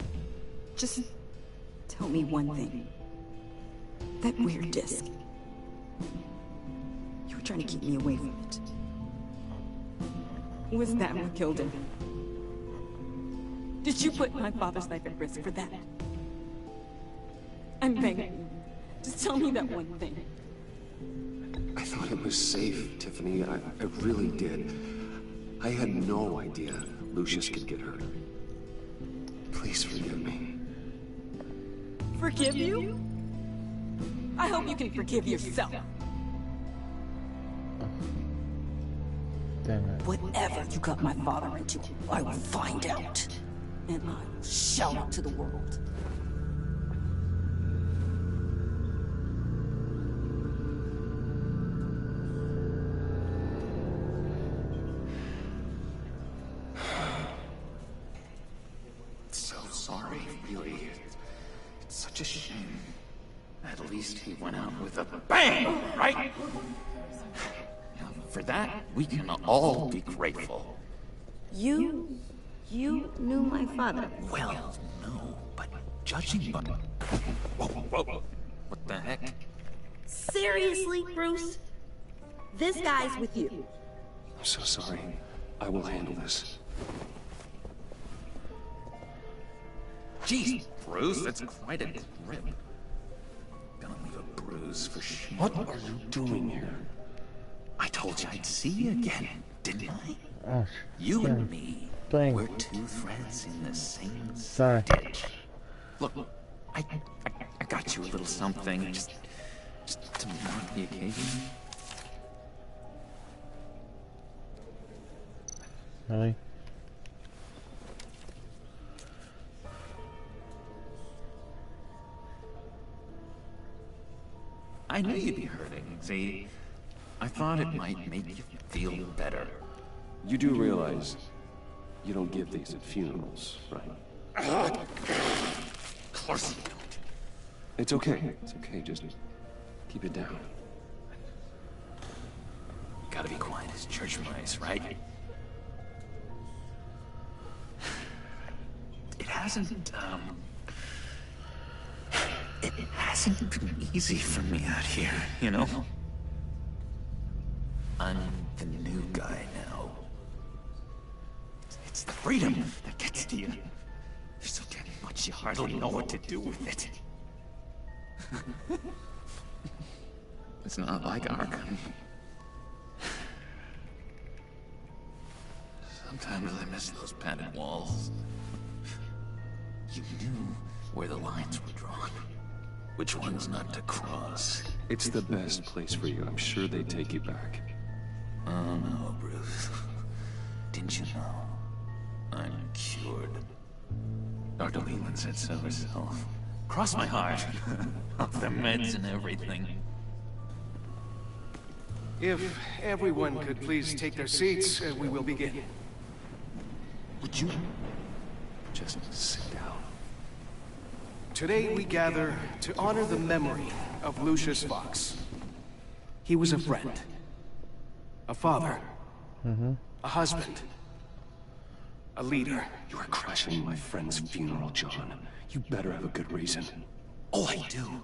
Just tell me one thing. That weird disc. You were trying to keep me away from it. Was that what killed him? Did you put my father's life at risk for that? I'm begging you. Just tell me that one thing. I thought it was safe, Tiffany. I really did. I had no idea Lucius could get hurt. Please forgive me. Forgive you? I hope you can forgive yourself. Damn it. Whatever you got my father into, I will find out. And I will shout it to the world. So sorry, really. It's such a shame. At least he went out with a bang, right? For that, we can all be grateful. You knew my father. Well, no, but judging by... Whoa. What the heck? Seriously, Bruce? This guy's with you. I'm so sorry. I will handle this. Jeez, Bruce, that's quite a grip. Gonna leave a bruise for sure. What are you doing here? I told you I'd see you again, didn't I? Oh, You and me. Dang. We're two threads in the same Sorry. stitch. Look, I got you a little something, just to mark the occasion. Really? I knew you'd be hurting. See, I thought it might make you feel better. You do realize you don't give these at funerals, right? Of course you don't. It's okay. It's okay. Just keep it down. Gotta be quiet as church mice, right? It hasn't been easy for me out here, you know? I'm the new guy now. It's the freedom that gets to you. There's so damn much you hardly know what to do with it. It's not like Arkham. Sometimes I miss those padded walls. You knew where the lines were drawn. Which ones not to cross. It's the best place for you. I'm sure they'd take you back. Oh no, Bruce. Didn't you know? I'm cured. Dr. Leland said so herself. Cross my heart. Off the meds and everything. If everyone could please take their seats, we will begin. Would you just sit down? Today we gather to honor the memory of Lucius Fox. He was a friend, a father, a husband, a leader. You are crashing my friend's funeral, John. You better have a good reason. Oh, I do.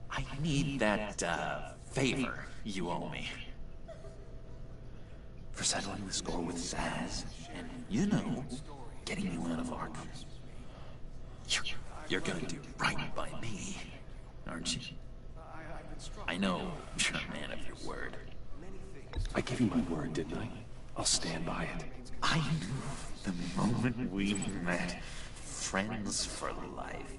I need that, favor you owe me. For settling the score with Zaz, and, you know, getting you out of Arkham. You're gonna do right by me, aren't you? I know you're a man of your word. I gave you my word, didn't I? I'll stand by it. I knew the moment we met. Friends for life.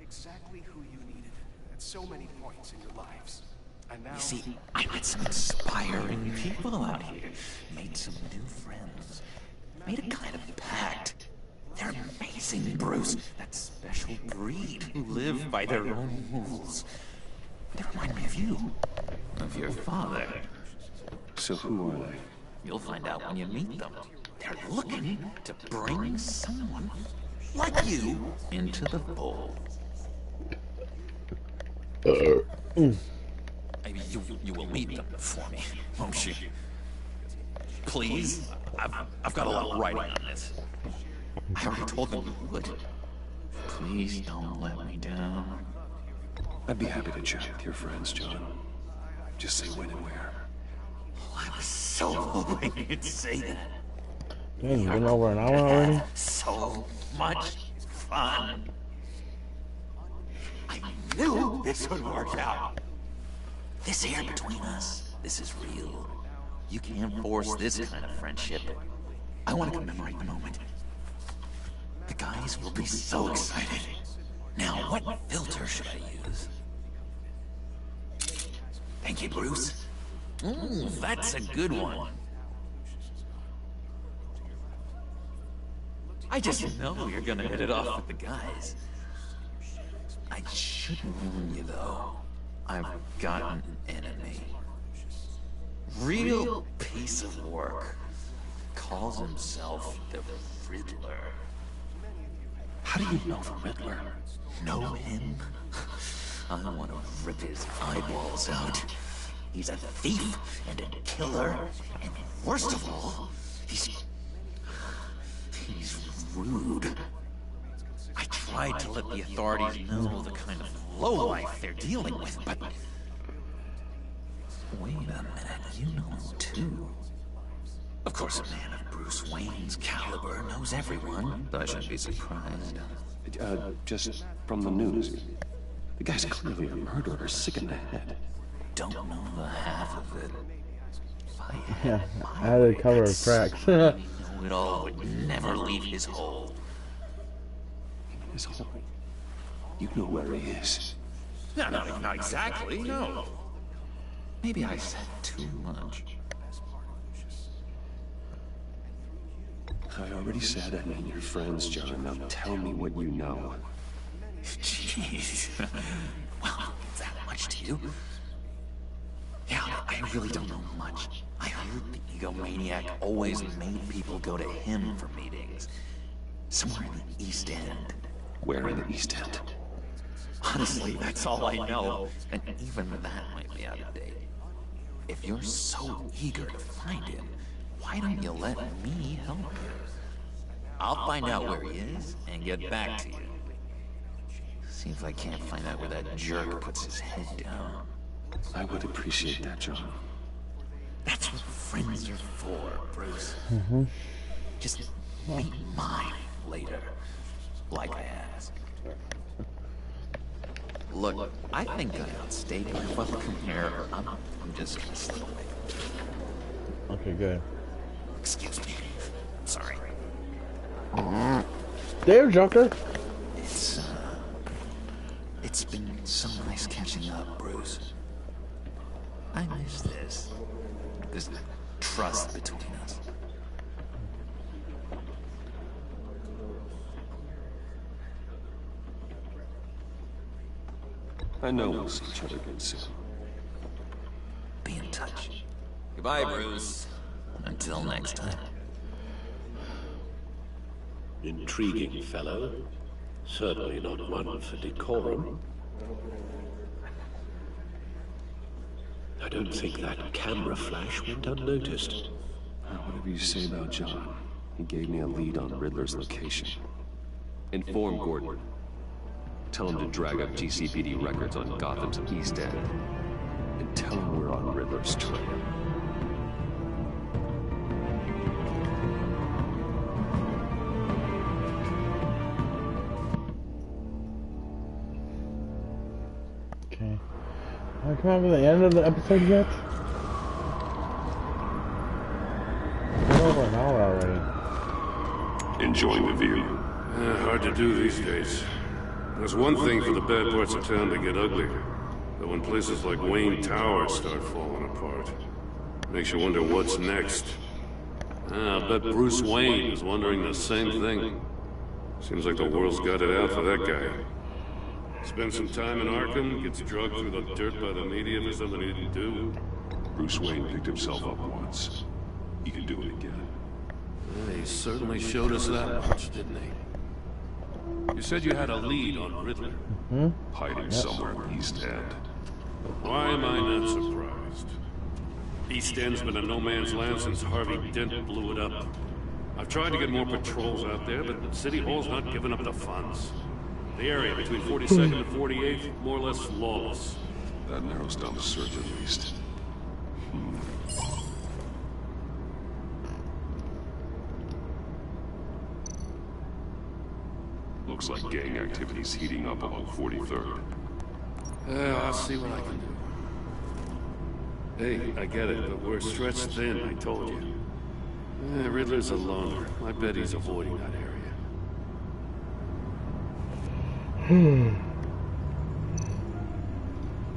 Exactly who you needed at so many points in your lives. And now... You see, I met some inspiring people out here. Made some new friends. Made a kind of pact. They're amazing, Bruce. That special breed who live by their own rules. They remind me of you. Of your father. So who are they? You'll find out when you meet them. They're looking to bring someone like you into the fold. Maybe you will meet them for me, won't you? Please? I've got a lot of writing on this. I already told them you would. Please don't let me down. I'd be happy to chat with your friends, John. Just say when and where. Oh, I was so hoping you'd say that. Dang, you've been over an hour already? So much fun. I knew this would work out. This air between us, this is real. You can't force this kind of friendship. I want to commemorate the moment. The guys will be so excited. Now, what filter should I use? Thank you, Bruce. That's a good one. I just know you're gonna hit it off with the guys. I should warn you, though. I've got an enemy. Real piece of work. Calls himself the Riddler. How do you know the Riddler? Know him? I want to rip his eyeballs out. He's a thief and a killer, and worst of all, he's rude. I tried to let the authorities know the kind of lowlife they're dealing with, but... Wait a minute, you know him too. Of course, a man of Bruce Wayne's caliber knows everyone, but I shouldn't be surprised. Just from the news. The guy's clearly a murderer, sick in the head. Don't know the half of it. If I Yeah, I had a cover of cracks. it all would never leave his hole. His hole? You know where he is. No, not exactly, no. Maybe I said too much. I already said I need your friends, John. Now tell me what you know. Jeez. Well, is that much to you? Yeah, I really don't know much. I heard the egomaniac always made people go to him for meetings. Somewhere in the East End. Where in the East End? Honestly, that's all I know. And even that might be out of date. If you're so eager to find him, why don't you let me help you? I'll find out where he is and get back to you. See if I can't find out where that jerk puts his head down. I would appreciate that, John. That's what friends are for, Bruce. Just be mine later, like I asked. Look, I think I outstayed my welcome here. I'm just gonna slip away. Okay, good. Excuse me. Sorry. There, Joker. It's been so nice catching up, Bruce. I miss this trust between us. I know we'll see each other again soon. Be in touch. Goodbye, Bruce. Until next time. Intriguing fellow. Certainly not one for decorum. I don't think that camera flash went unnoticed. Whatever you say about John, he gave me a lead on Riddler's location. Inform Gordon. Tell him to drag up GCPD records on Gotham's East End. And tell him we're on Riddler's trail. Okay. Have I come up with the end of the episode yet? It's over an hour already. Enjoying the view. Hard to do these days. There's one thing for the bad parts of town to get ugly. But when places like Wayne Tower start falling apart, makes you wonder what's next. I bet Bruce Wayne is wondering the same thing. Seems like the world's got it out for that guy. Spends some time in Arkham, gets drugged through the dirt by the media for something he didn't do. Bruce Wayne picked himself up once. He can do it again. He certainly showed us that much, didn't he? You said you had a lead on Riddler. Hiding somewhere in East End. Why am I not surprised? East End's been a no-man's land since Harvey Dent blew it up. I've tried to get more patrols out there, but City Hall's not giving up the funds. The area between 42nd and 48th, more or less lawless. That narrows down the search at least. Looks like gang activity's heating up along 43rd. I'll see what I can do. Hey, I get it, but we're stretched thin, I told you. Riddler's a loner. I bet he's avoiding that area.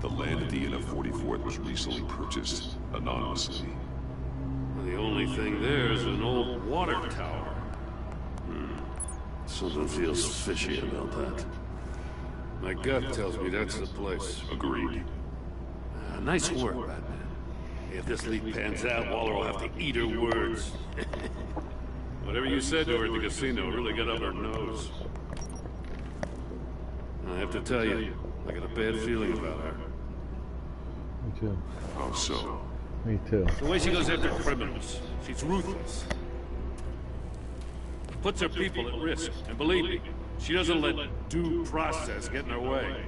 The land at the end of 44th was recently purchased anonymously. The only thing there is an old water tower. Something feels fishy about that. My gut tells me that's the place. Agreed. Nice work, Batman. If this lead pans out, Waller will have to eat her words. Whatever you said to her at the casino really got up her nose. I have to tell you, I got a bad feeling about her. Me too. How so? Me too. The way she goes after criminals. She's ruthless. Puts her people at risk. And believe me, she doesn't let due process get in her way.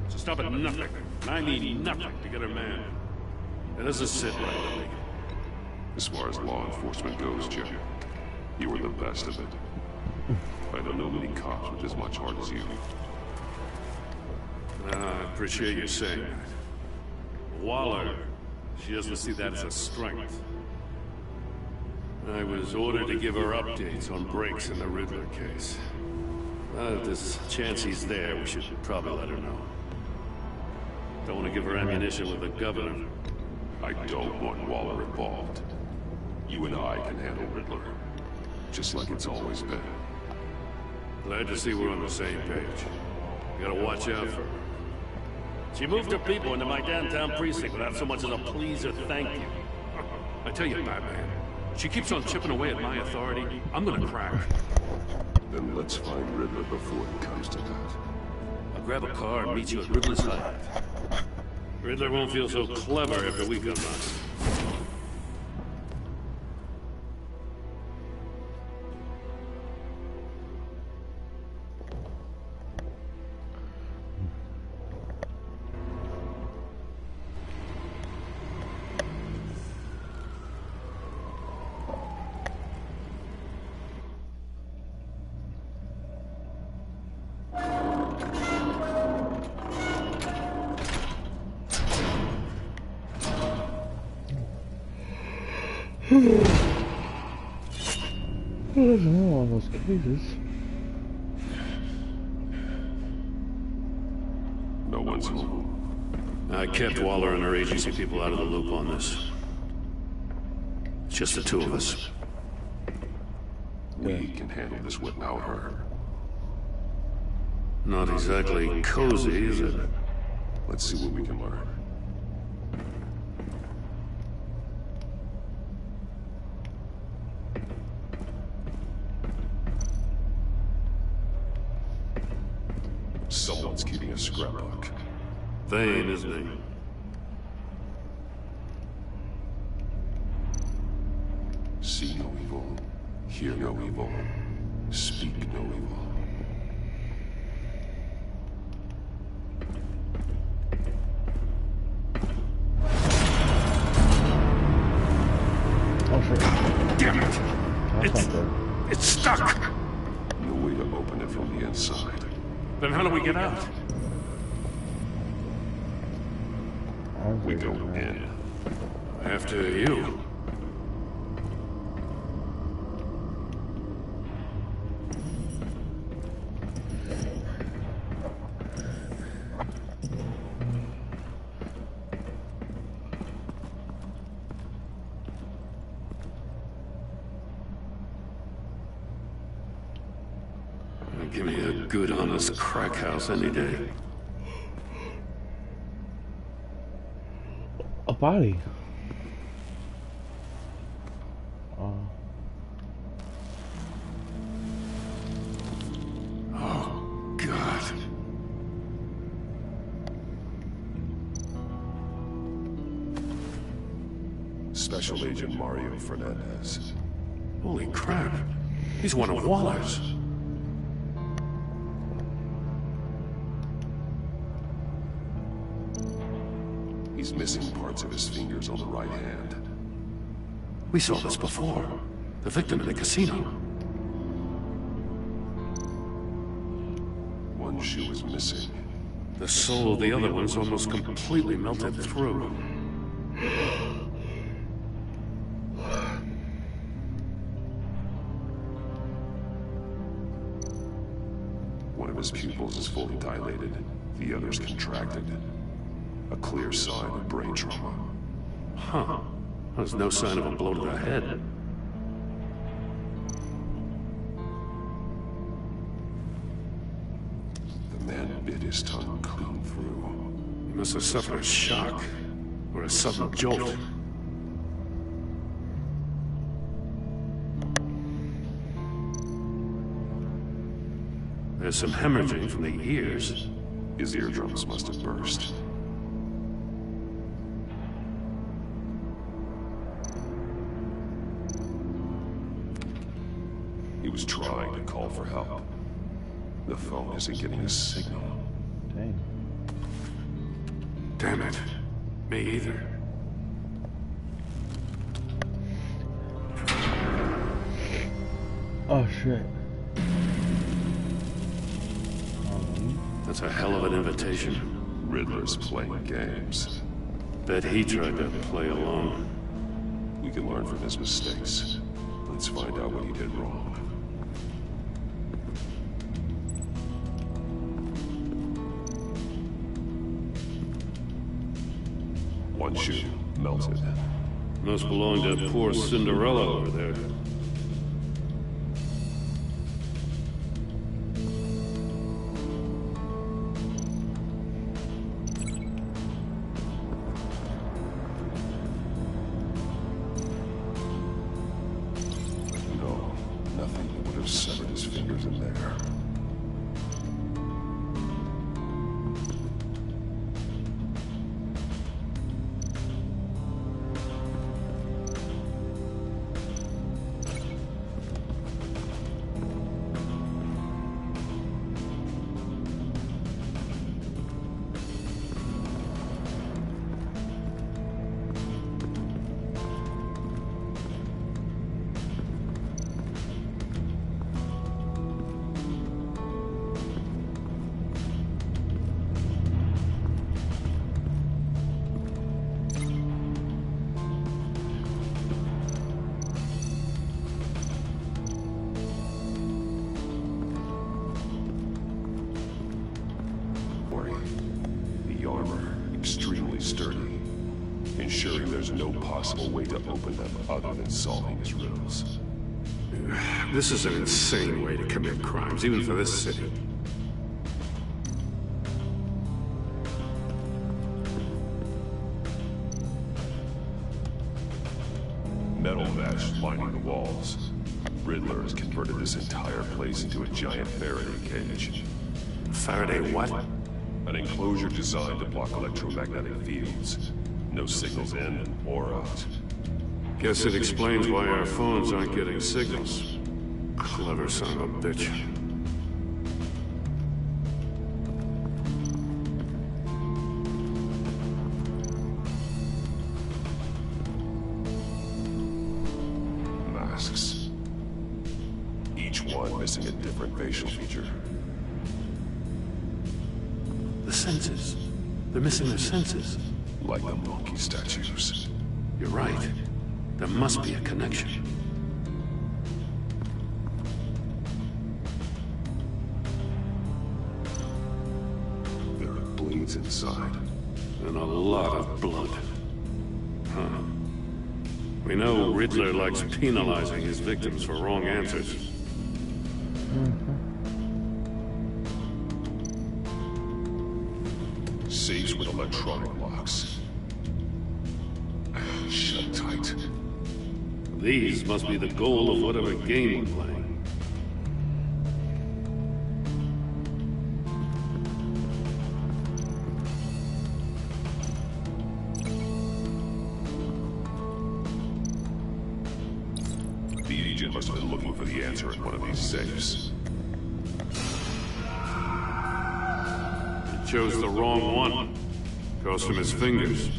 So stop at nothing. And I mean nothing to get her man. It doesn't sit right with me. As far as law enforcement goes, Jim, you were the best of it. I don't know many cops with as much heart as you. I appreciate you saying that. Waller, she doesn't see that as a strength. I was ordered to give her updates on breaks in the Riddler case. If there's a chance he's there, we should probably let her know. Don't want to give her ammunition with the governor. I don't want Waller involved. You and I can handle Riddler, just like it's always been. Glad to see we're on the same page. You gotta watch out for her. She moved her people into my downtown precinct without so much as a please or thank you. I tell you, Batman, she keeps on chipping away at my authority. I'm gonna crack. Then let's find Riddler before it comes to that. I'll grab a car and meet you at Riddler's hideout. Riddler won't feel so clever after we come on. There's more of those cases. No one's home. I kept Waller and her agency people out of the loop on this. It's just the two of us. We can handle this without her. Not exactly cozy, is it? Let's see what we can learn. Someone's keeping a scrapbook. Vain, isn't he? See no evil, hear no evil, speak no evil. inside. Then how do we get out? We go in. After you. Give me a good, honest crack house any day. A body. Oh, God. Special Agent Mario Fernandez. Holy crap. He's one of Waller's. He's missing parts of his fingers on the right hand. We saw this before. The victim in the casino. One shoe is missing. The sole of the other one's almost completely melted through. One of his pupils is fully dilated. The other's contracted. A clear sign of brain trauma. Huh. There's no sign of a blow to the head. The man bit his tongue clean through. He must have suffered a shock, or a sudden jolt. There's some hemorrhaging from the ears. His eardrums must have burst. He was trying to call for help. The phone isn't getting a signal. Dang. Damn it. Me either. Oh shit. That's a hell of an invitation. Riddler's playing games. Bet he tried to play along. We can learn from his mistakes. Let's find out what he did wrong. One shoe melted. Must belong to poor Cinderella over there. No, nothing that would have severed his fingers in there. The armor, extremely sturdy, ensuring there's no possible way to open them other than solving his riddles. This is an insane way to commit crimes, even for this city. Metal mesh lining the walls. Riddler has converted this entire place into a giant Faraday cage. Faraday what? An enclosure designed to block electromagnetic fields. No signals in or out. Guess it explains why our phones aren't getting signals. Clever son of a bitch. Masks. Each one missing a different facial feature. senses. They're missing their senses. Like the monkey statues. You're right. There must be a connection. There are blades inside. And a lot of blood. Huh. We know Riddler likes penalizing his victims for wrong answers. Safes with electronic locks. Shut tight. These must be the goal of whatever game we're playing. The agent must have been looking for the answer in one of these safes. He chose the wrong one. Cost him his fingers.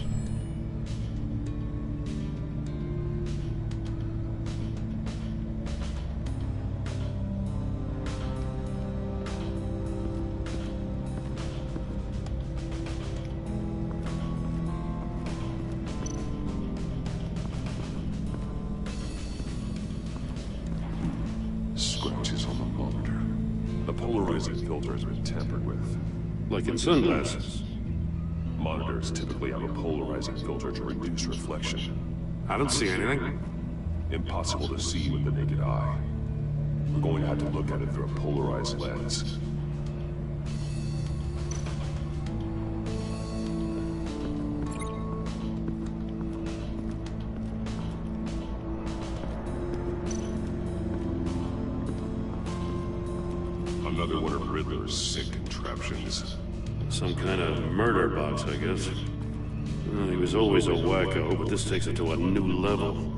Scratches on the monitor. The polarizing filter has been tampered with. Like in sunglasses. Monitors typically have a polarizing filter to reduce reflection. I don't see anything. Impossible to see with the naked eye. We're going to have to look at it through a polarized lens. Another one of Riddler's sick contraptions. Some kind of murder box, I guess. Well, he was always a wacko, but this takes it to a new level.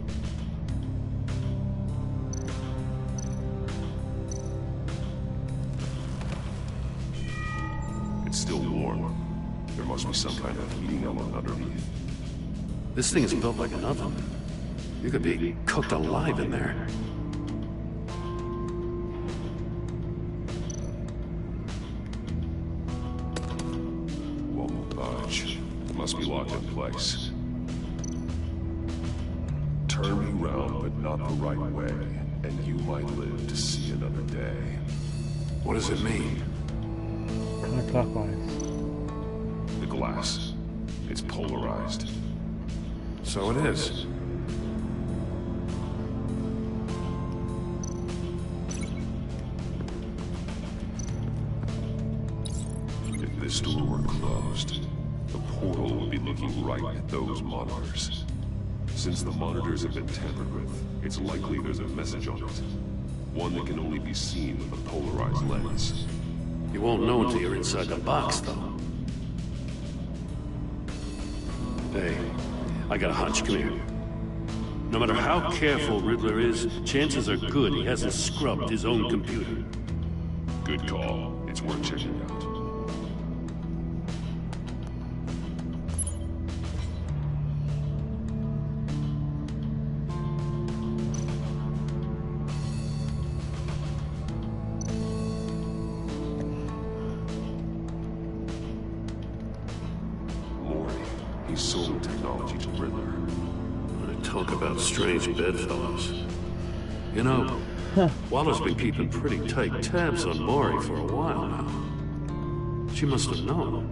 It's still warm. There must be some kind of heating element underneath. This thing is built like an oven. You could be cooked alive in there. Won't budge. It must be locked in place. Turn me round, but not the right way, and you might live to see another day. What does it mean? Counterclockwise. The glass. It's polarized. So it is. If this door were closed, the portal would be looking right at those monitors. Since the monitors have been tampered with, it's likely there's a message on it. One that can only be seen with a polarized lens. You won't know until you're inside the box, though. Hey, I got a hunch. Come here. No matter how careful Riddler is, chances are good he hasn't scrubbed his own computer. Good call. It's worth checking out. He sold technology to Riddler. Talk about strange bedfellows. You know, Waller's been keeping pretty tight tabs on Maury for a while now. She must have known.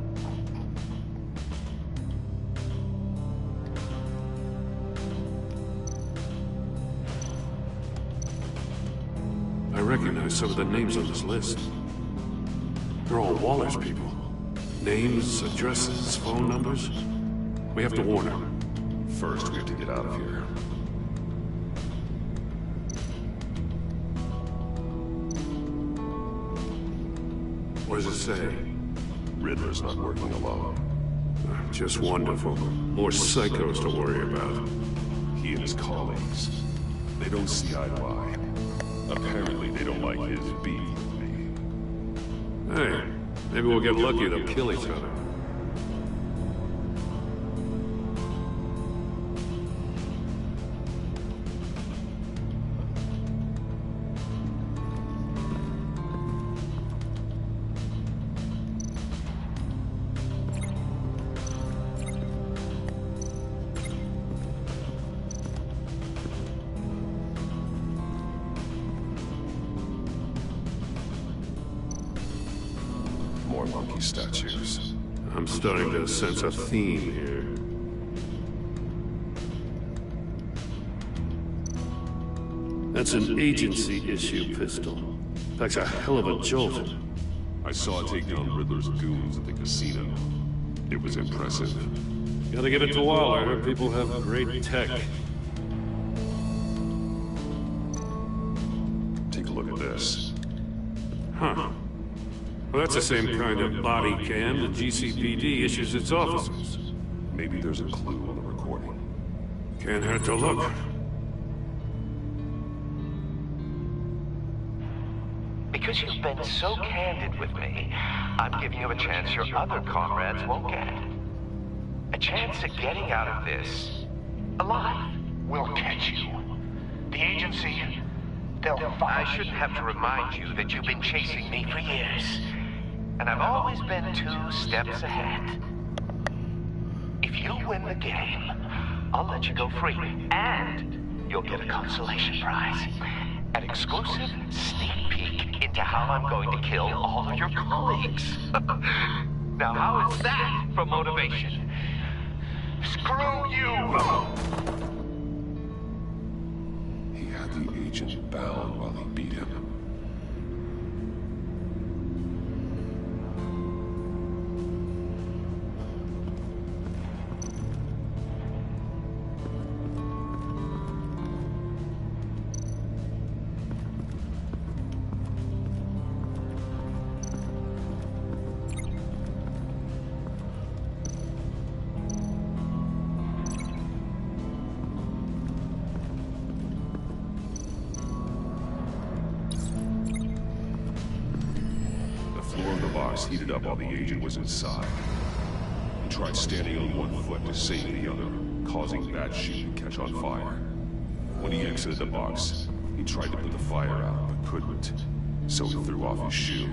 I recognize some of the names on this list. They're all Waller's people. Names, addresses, phone numbers. We have to warn her. First, we have to get out of here. What does it say? Riddler's not working alone. Just wonderful. More psychos to worry about. He and his colleagues. They don't see eye to eye. Apparently, they don't like his beef with me. Hey, maybe we'll get lucky they'll kill each other. more monkey statues. I'm starting to sense a theme here. That's an agency issue pistol. Packs a hell of a jolt. I saw it take down Riddler's goons at the casino. It was impressive. Gotta give it to Waller. Her people have great tech. Take a look at this. Huh. Well, that's the same kind of body cam the GCPD issues its officers. Maybe there's a clue on the recording. Can't hurt to look. Because you've been so candid with me, I'm giving you a chance your other comrades won't get. A chance at getting out of this alive. We'll catch you. The agency, they'll find I shouldn't have to remind you that you've been chasing me for years. And I've always been 2 steps ahead. If you win the game, I'll let you go free. And you'll get a consolation prize. An exclusive sneak peek into how I'm going to kill all of your colleagues. Now, how is that for motivation? Screw you! He had the agent bound while he beat him. Heated up while the agent was inside. He tried standing on one foot to save the other, causing that shoe to catch on fire. When he exited the box, he tried to put the fire out, but couldn't, so he threw off his shoe.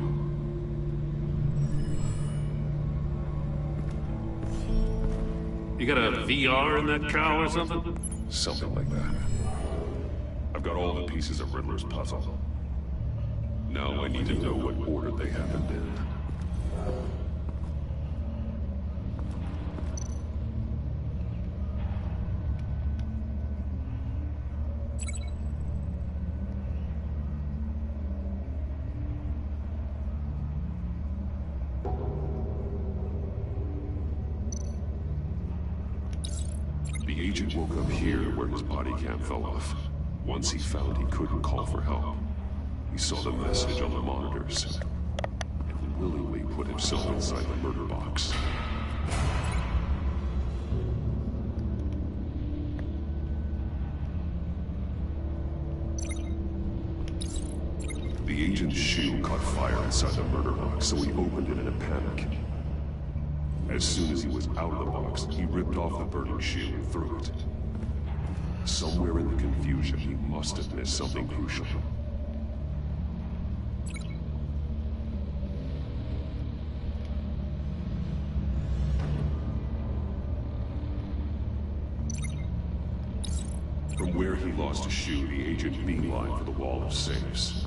You got a VR in that cow or something? Something like that. I've got all the pieces of Riddler's puzzle. Now I need to know what order they happened in. The agent woke up here where his body cam fell off. Once he found he couldn't call for help, he saw the message on the monitors and willingly put himself inside the murder box. The agent's shoe caught fire inside the murder box, so he opened it in a panic. As soon as he was out of the box, he ripped off the burning shoe and threw it. Somewhere in the confusion, he must have missed something crucial. From where he lost a shoe, the agent beelined for the wall of safes.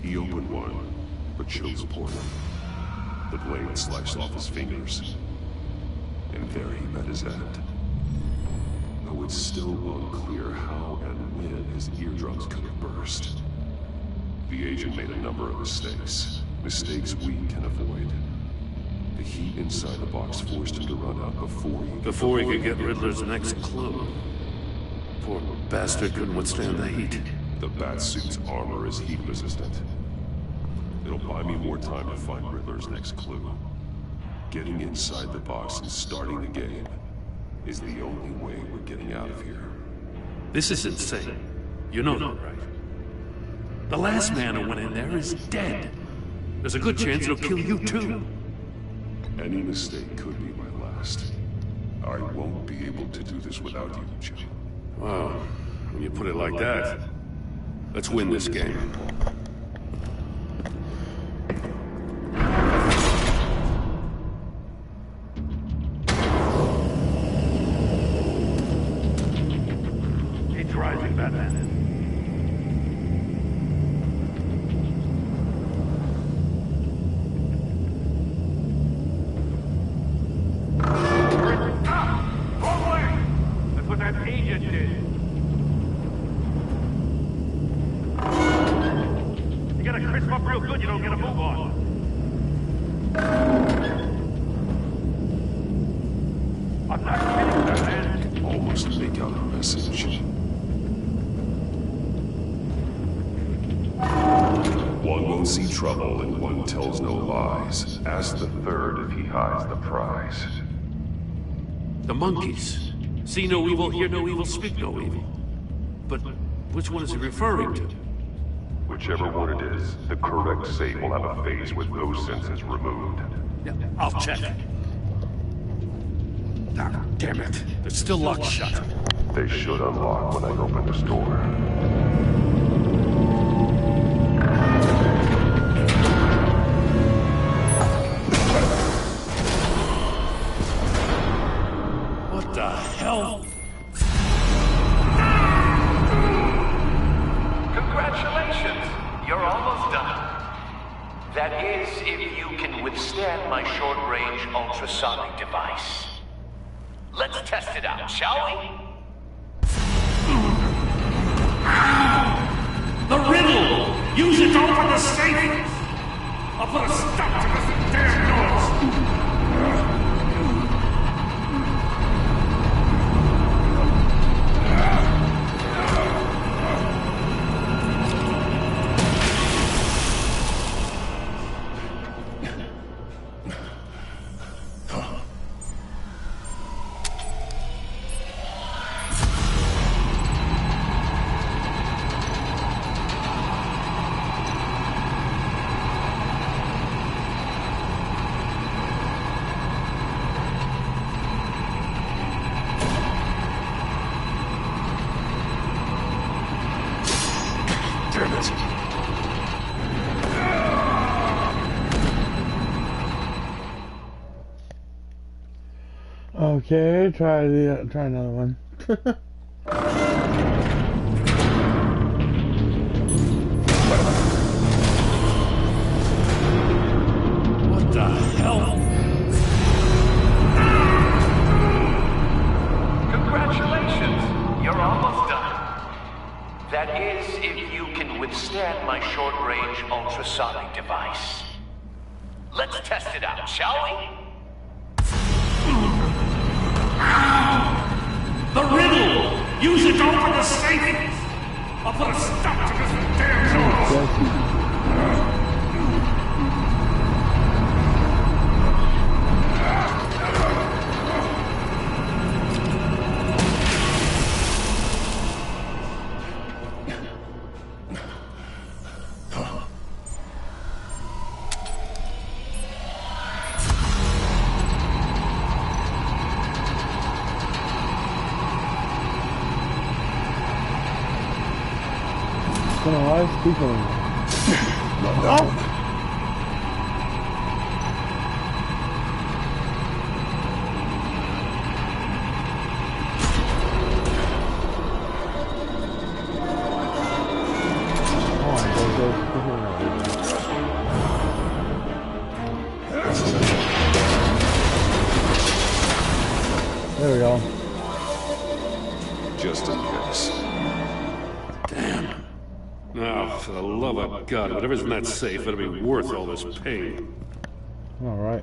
He opened one, but chose poorly. The blade sliced off his fingers, and there he met his end. Though it's still unclear how and when his eardrums could have burst. The agent made a number of mistakes. Mistakes we can avoid. The heat inside the box forced him to run out before he could get Riddler's next clue. Poor bastard couldn't withstand the heat. The Batsuit's armor is heat resistant. It'll buy me more time to find Riddler's next clue. Getting inside the box and starting the game is the only way we're getting out of here. This is insane. You know that, right? The last man who went in there is dead. There's a good chance it'll kill you too. Any mistake could be my last. I won't be able to do this without you, Joe. Wow, when you put it like that, let's win this game. Keep driving, Batman. must make out a message. One won't see trouble and one tells no lies. Ask the third if he hides the prize. The monkeys. See no evil, hear no evil, speak no evil. But which one is he referring to? Whichever one it is, the correct safe will have a phase with those senses removed. Yeah, I'll check. Ah, damn it. They're still locked shut. They should unlock when I open this door. Congratulations! You're almost done. That is, if you can withstand my short-range ultrasonic device. Let's test it out, shall we? The riddle! Use it to open the safe! I'll put a stop to this damn noise! Okay, try another one. What the hell? Congratulations! You're almost done. That is, if you can withstand my short-range ultrasonic device. Let's test it out, shall we? The riddle! Use it to open the safe! I'll put a stop to this damn noise! People. Oh. There we go. Just in case. Damn. Now, for the love of God, whatever's in that safe better be worth all this pain. Alright.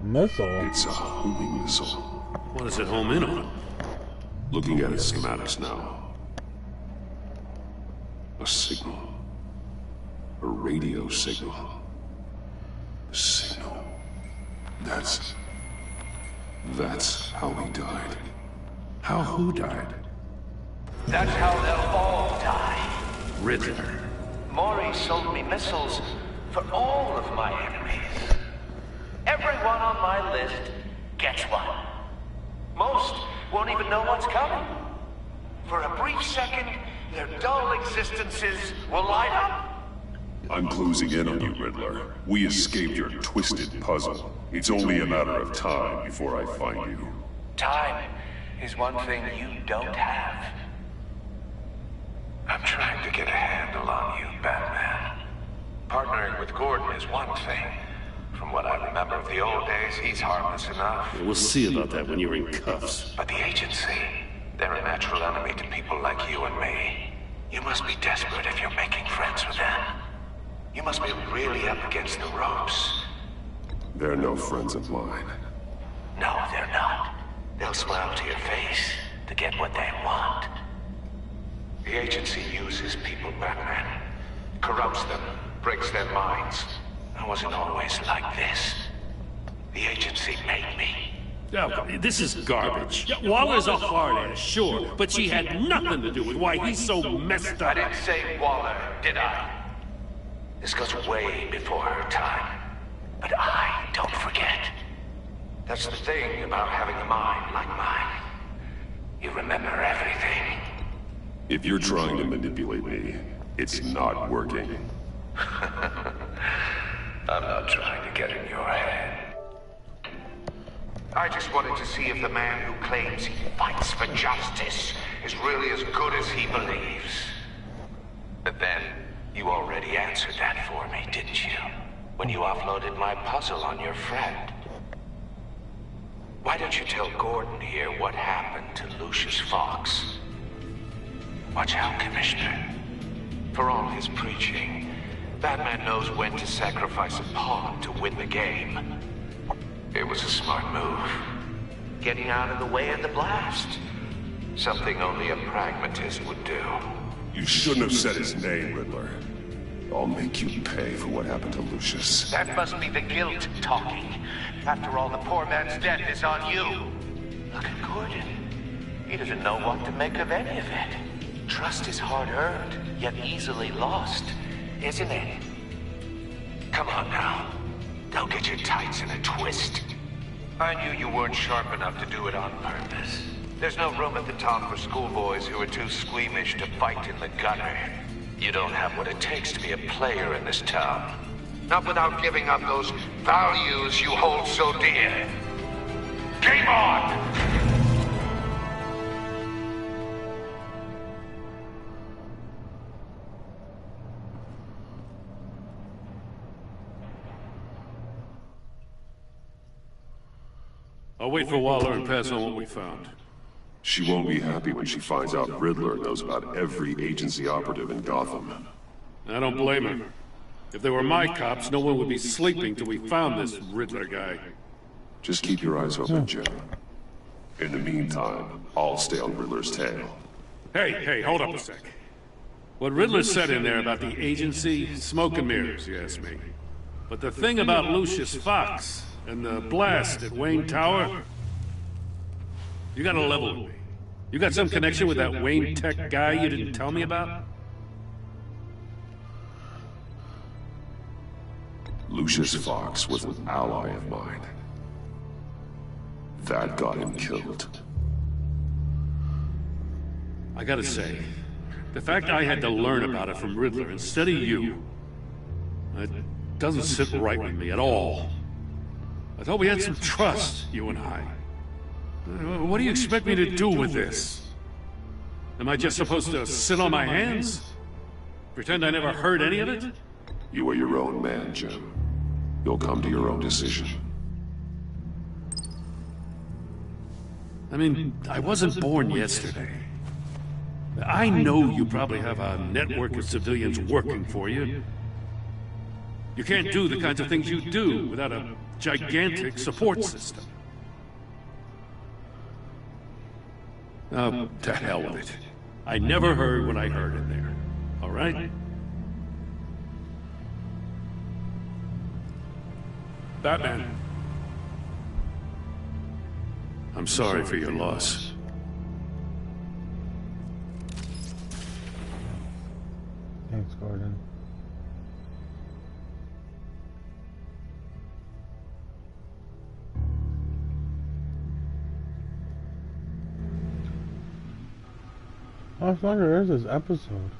Missile? It's a homing missile. What does it home in on? Looking at its schematics now. A signal. A radio signal. A signal. That's how he died. How who died? That's how they'll all die. Riddler. Maury sold me missiles for all of my enemies. Everyone on my list gets one. Most won't even know what's coming. For a brief second, their dull existences will light up. I'm closing in on you, Riddler. We escaped your twisted puzzle. It's only a matter of time before I find you. Time is one thing you don't have. I'm trying to get a handle on you, Batman. Partnering with Gordon is one thing. From what I remember of the old days, he's harmless enough. We'll see about that when you're in cuffs. But the agency, they're a natural enemy to people like you and me. You must be desperate if you're making friends with them. You must be really up against the ropes. They're no friends of mine. No, they're not. They'll smile to your face to get what they want. The agency uses people, Batman. Corrupts them, breaks their minds. I wasn't always like this. The agency made me. Oh, this is garbage. Yeah, Waller's a hard ass, sure, but she had nothing to do with why he's so messed up. I didn't say Waller, did I? This goes way before her time. But I don't forget. That's the thing about having a mind like mine. You remember everything. If you're trying to manipulate me, it's not working. I'm not trying to get in your head. I just wanted to see if the man who claims he fights for justice is really as good as he believes. But then, you already answered that for me, didn't you? When you offloaded my puzzle on your friend. Why don't you tell Gordon here what happened to Lucius Fox? Watch out, Commissioner. For all his preaching, Batman knows when to sacrifice a pawn to win the game. It was a smart move. Getting out of the way of the blast. Something only a pragmatist would do. You shouldn't have said his name, Riddler. I'll make you pay for what happened to Lucius. That must be the guilt talking. After all, the poor man's death is on you. Look at Gordon. He doesn't know what to make of any of it. Trust is hard-earned, yet easily lost, isn't it? Come on now. Don't get your tights in a twist. I knew you weren't sharp enough to do it on purpose. There's no room at the top for schoolboys who are too squeamish to fight in the gutter. You don't have what it takes to be a player in this town. Not without giving up those values you hold so dear. Game on! I'll wait for Waller and pass on what we found. She won't be happy when she finds out Riddler knows about every agency operative in Gotham. I don't blame her. If they were my cops, no one would be sleeping till we found this Riddler guy. Just keep your eyes open, Jim. In the meantime, I'll stay on Riddler's tail. Hey, hold up a sec. What Riddler said in there about the agency, smoke and mirrors, you ask me. But the thing about Lucius Fox and the blast at Wayne Tower, you gotta level with me. You got some connection with that Wayne Tech guy you didn't tell me about? Lucius Fox was an ally of mine. That got him killed. I gotta say, the fact I had to learn about it from Riddler instead of you, it doesn't sit right with me at all. I thought we had some trust, you and I. What do you expect me to do with this? Am I just supposed to sit on my hands? Pretend I never heard any of it? You are your own man, Jim. You'll come to your own decision. I mean, I wasn't born yesterday. I know you probably have a network of civilians working for you. You can't do the kinds of things you do without a gigantic support system. Oh, to hell with it. I never heard what I heard in there. All right? Batman. I'm sorry for your loss. Thanks, Gordon. How much longer is this episode?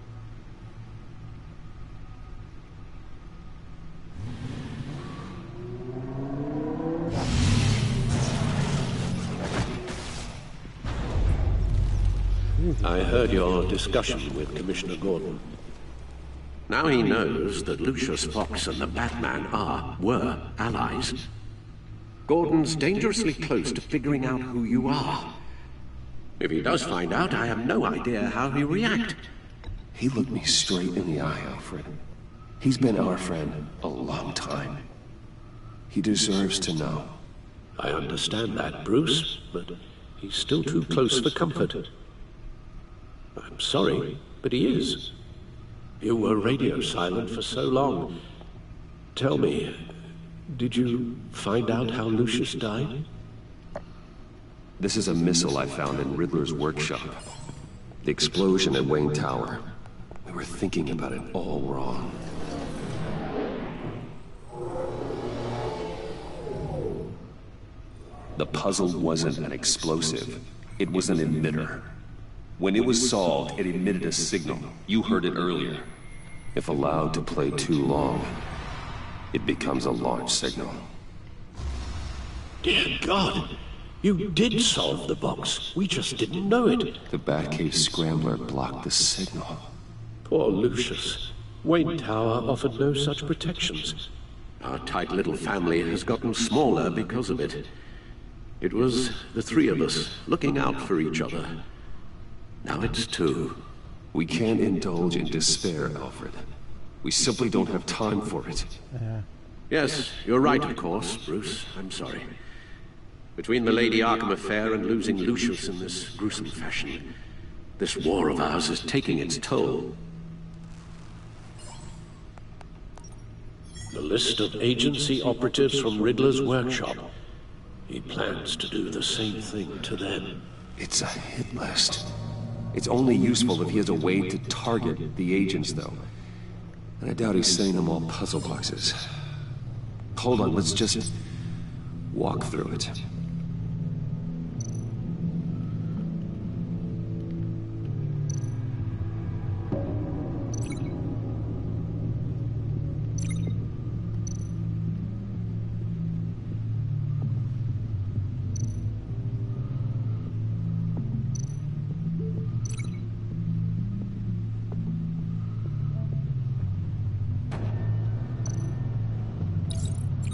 I heard your discussion with Commissioner Gordon. Now he knows that Lucius Fox and the Batman were allies. Gordon's dangerously close to figuring out who you are. If he does find out, I have no idea how he'll react. He looked me straight in the eye, Alfred. He's been our friend a long time. He deserves to know. I understand that, Bruce, but he's still too close for comfort. I'm sorry, but he is. You were radio silent for so long. Tell me, did you find out how Lucius died? This is a missile I found in Riddler's workshop. The explosion at Wayne Tower. We were thinking about it all wrong. The puzzle wasn't an explosive. It was an emitter. When it was solved, it emitted a signal. You heard it earlier. If allowed to play too long, it becomes a launch signal. Dear God! You did solve the box. We just didn't know it. The Batcave Scrambler blocked the signal. Poor Lucius. Wayne Tower offered no such protections. Our tight little family has gotten smaller because of it. It was the three of us looking out for each other. Now it's two. We can't indulge in despair, Alfred. We simply don't have time for it. Yes, you're right, of course, Bruce. I'm sorry. Between the Lady Arkham affair and losing Lucius in this gruesome fashion, this war of ours is taking its toll. The list of agency operatives from Riddler's workshop. He plans to do the same thing to them. It's a hit list. It's only useful if he has a way to target the agents, though. And I doubt he's sending them all puzzle boxes. Hold on, let's just walk through it.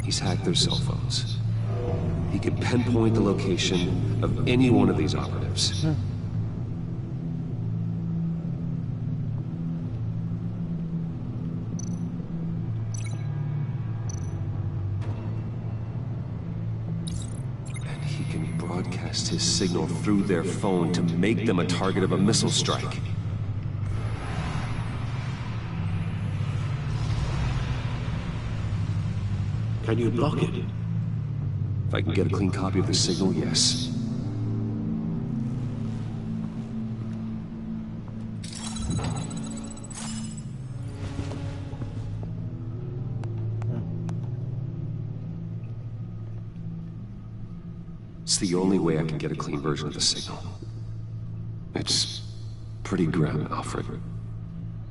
He's hacked their cell phones. He can pinpoint the location of any one of these operatives. And he can broadcast his signal through their phone to make them a target of a missile strike. Can you block it? If I can get a clean copy of the signal, yes. It's the only way I can get a clean version of the signal. It's pretty grim, Alfred.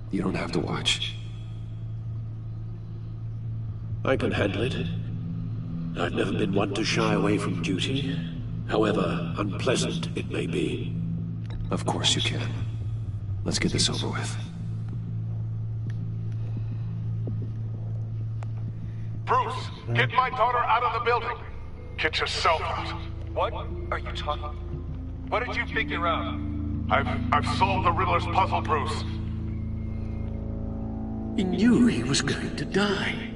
You don't have to watch. I can handle it. I've never been one to shy away from duty, however unpleasant it may be. Of course you can. Let's get this over with. Bruce, get my daughter out of the building. Get yourself out. What are you talking? What did you figure out? I've solved the Riddler's puzzle, Bruce. He knew he was going to die.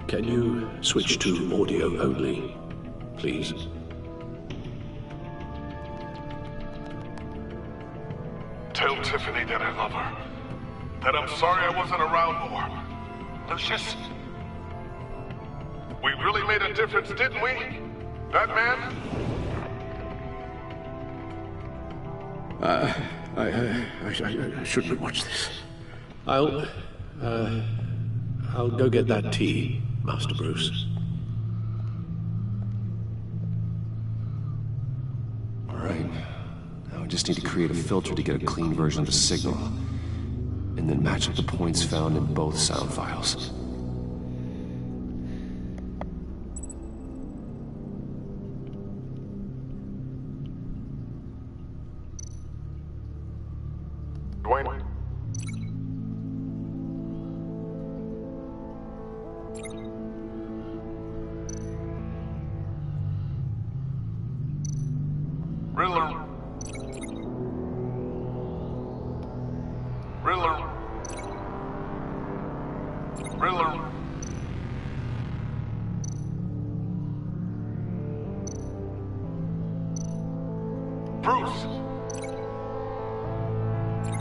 Can you switch to audio only, please? Tell Tiffany that I love her. That I'm sorry I wasn't around more. Lucius? We really made a difference, didn't we? That man? I shouldn't watch this. I'll go get that tea, Master Bruce. All right. Now I just need to create a filter to get a clean version of the signal, and then match up the points found in both sound files. Dwayne? Riddler. Riddler.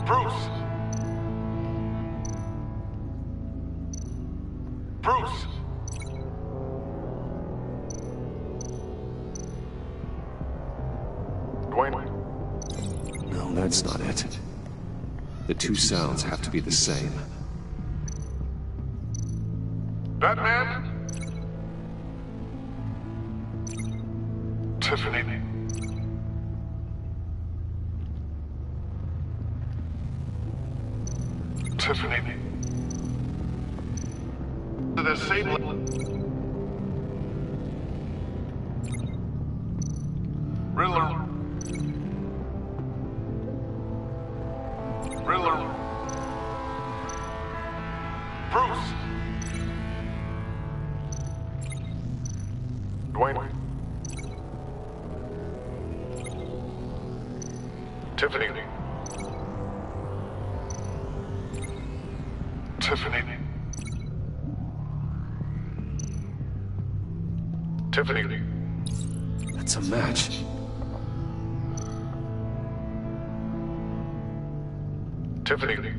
Bruce! Bruce! Dwayne? No, that's not it. The two sounds have to be the same. Batman? Tiffany. Tiffany. The same. Riddler. Riddler. Bruce. Dwayne. Tiffany. Tiffany. Tiffany. That's a match. Tiffany.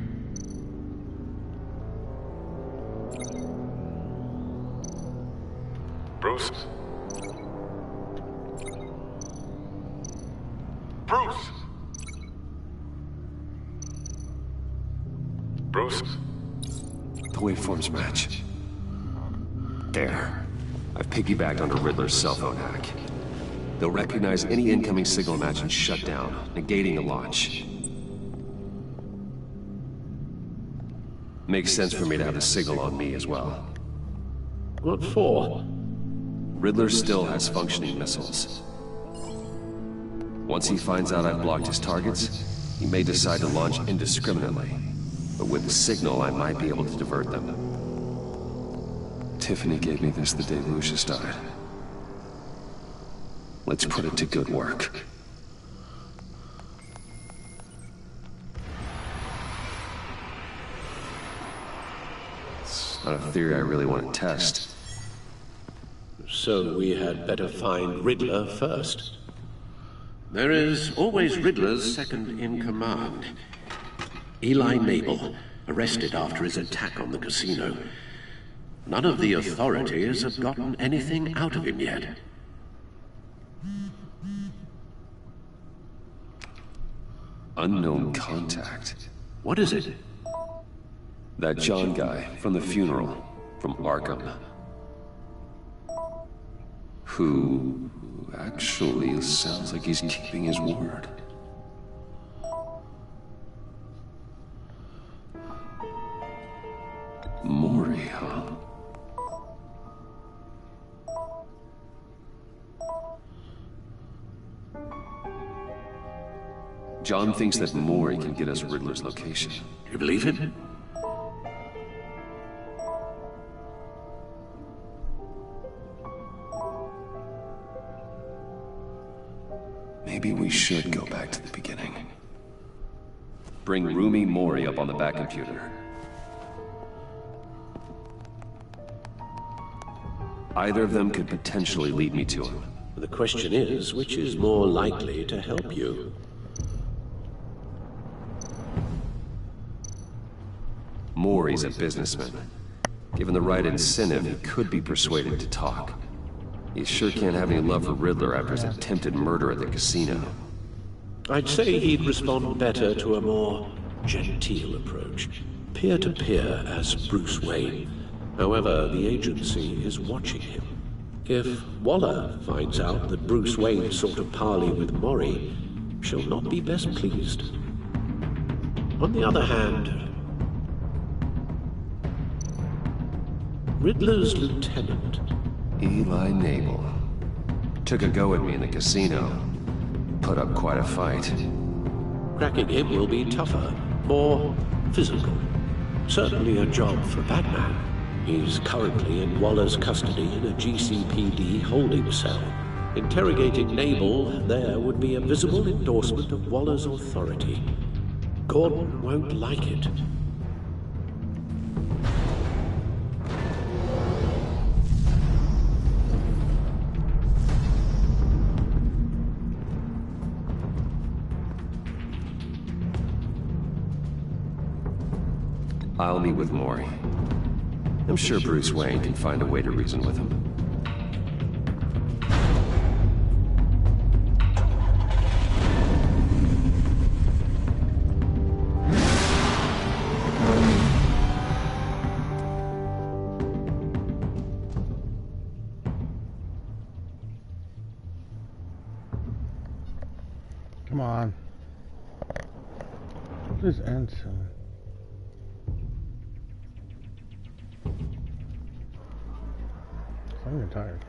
Bruce. Bruce. Bruce. The waveforms match. There. I've piggybacked onto Riddler's cell phone hack. They'll recognize any incoming signal match and shut down, negating a launch. Makes sense for me to have the signal on me as well. What for? Riddler still has functioning missiles. Once he finds out I've blocked his targets, he may decide to launch indiscriminately. But with the signal, I might be able to divert them. Tiffany gave me this the day Lucius died. Let's put it to good work. It's not a theory I really want to test. So we had better find Riddler first. There is always Riddler's second in command. Eli Mabel, arrested after his attack on the casino. None of the authorities have gotten anything out of him yet. Unknown contact. What is it? That John guy from the funeral, from Arkham. Who actually sounds like he's keeping his word. Maury, huh? John thinks that Maury can get us Riddler's location. You believe him? Maybe we should go back to the beginning. Bring Rumi Mori up on the back computer. Either of them could potentially lead me to him. The question is, which is more likely to help you? Mori's a businessman. Given the right incentive, he could be persuaded to talk. He sure can't have any love for Riddler after his attempted murder at the casino. I'd say he'd respond better to a more genteel approach. Peer-to-peer as Bruce Wayne. However, the agency is watching him. If Waller finds out that Bruce Wayne sought a parley with Mori, she'll not be best pleased. On the other hand, Riddler's lieutenant, Eli Nabel, took a go at me in the casino. Put up quite a fight. Cracking him will be tougher, more physical. Certainly a job for Batman. He's currently in Waller's custody in a GCPD holding cell. Interrogating Nabel there would be a visible endorsement of Waller's authority. Gordon won't like it. I'll meet with Maury. I'm sure Bruce Wayne can find a way to reason with him. Come on. This ends soon. I'm getting tired.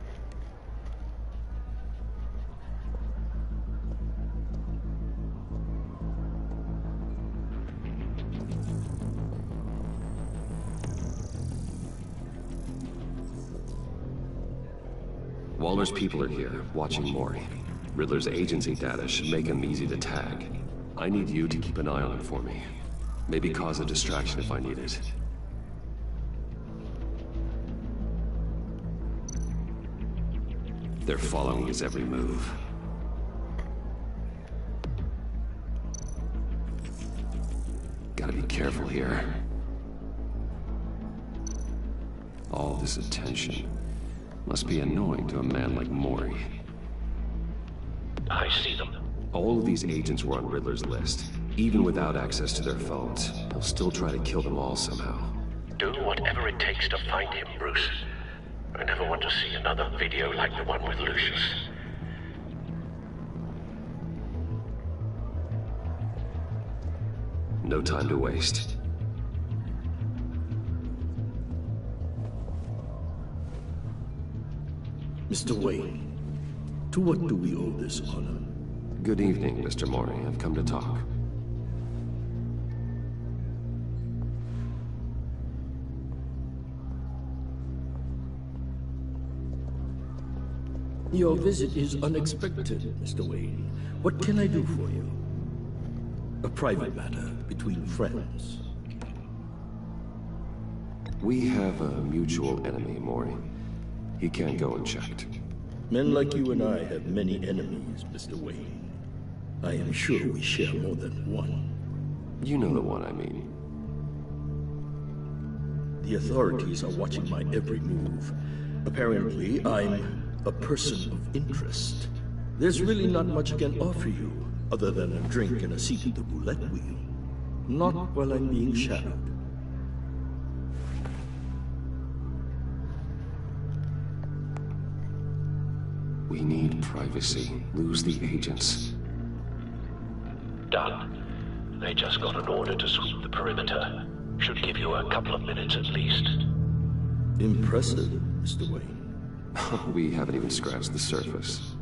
Waller's people are here, watching Maury. Riddler's agency data should make him easy to tag. I need you to keep an eye on him for me. Maybe cause a distraction if I need it. They're following his every move. Gotta be careful here. All this attention must be annoying to a man like Maury. I see them. All of these agents were on Riddler's list. Even without access to their phones, he'll still try to kill them all somehow. Do whatever it takes to find him, Bruce. I never want to see another video like the one with Lucius. No time to waste. Mr. Wayne, to what do we owe this honor? Good evening, Mr. Maury. I've come to talk. Your visit is unexpected, Mr. Wayne. What can I do for you? A private matter between friends. We have a mutual enemy, Maury. He can't go unchecked. Men like you and I have many enemies, Mr. Wayne. I am sure we share more than one. You know the one I mean. The authorities are watching my every move. Apparently, I'm a person of interest. There's really not much I can offer you, other than a drink and a seat at the roulette wheel. Not while I'm being shadowed. We need privacy. Lose the agents. Done. They just got an order to sweep the perimeter. Should give you a couple of minutes at least. Impressive, Mr. Wayne. We haven't even scratched the surface.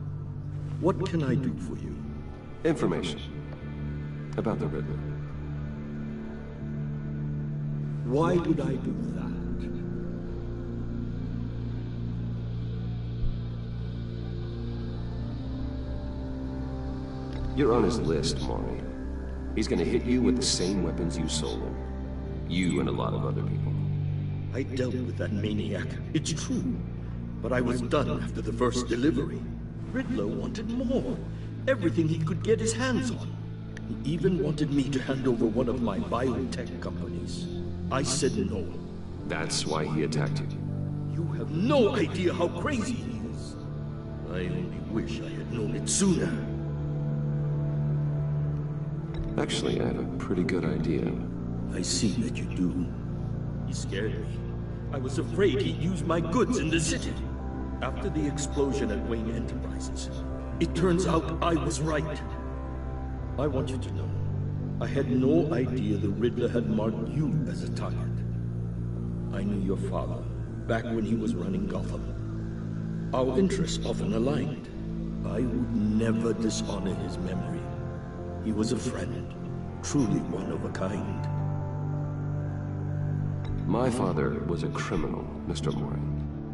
What can I do for you? Information. About the Riddler. Why would I do that? You're on his list, Maury. He's gonna hit you with the same weapons you sold him. You and a lot of other people. I dealt with that maniac, it's true. But I was done after the first delivery. Riddler wanted more. Everything he could get his hands on. He even wanted me to hand over one of my biotech companies. I said no. That's why he attacked you. You have no idea how crazy he is. I only wish I had known it sooner. Actually, I have a pretty good idea. I see that you do. He scared me. I was afraid he'd use my goods in the city. After the explosion at Wayne Enterprises, it turns out I was right. I want you to know, I had no idea the Riddler had marked you as a target. I knew your father back when he was running Gotham. Our interests often aligned. I would never dishonor his memory. He was a friend, truly one of a kind. My father was a criminal, Mr. Maury.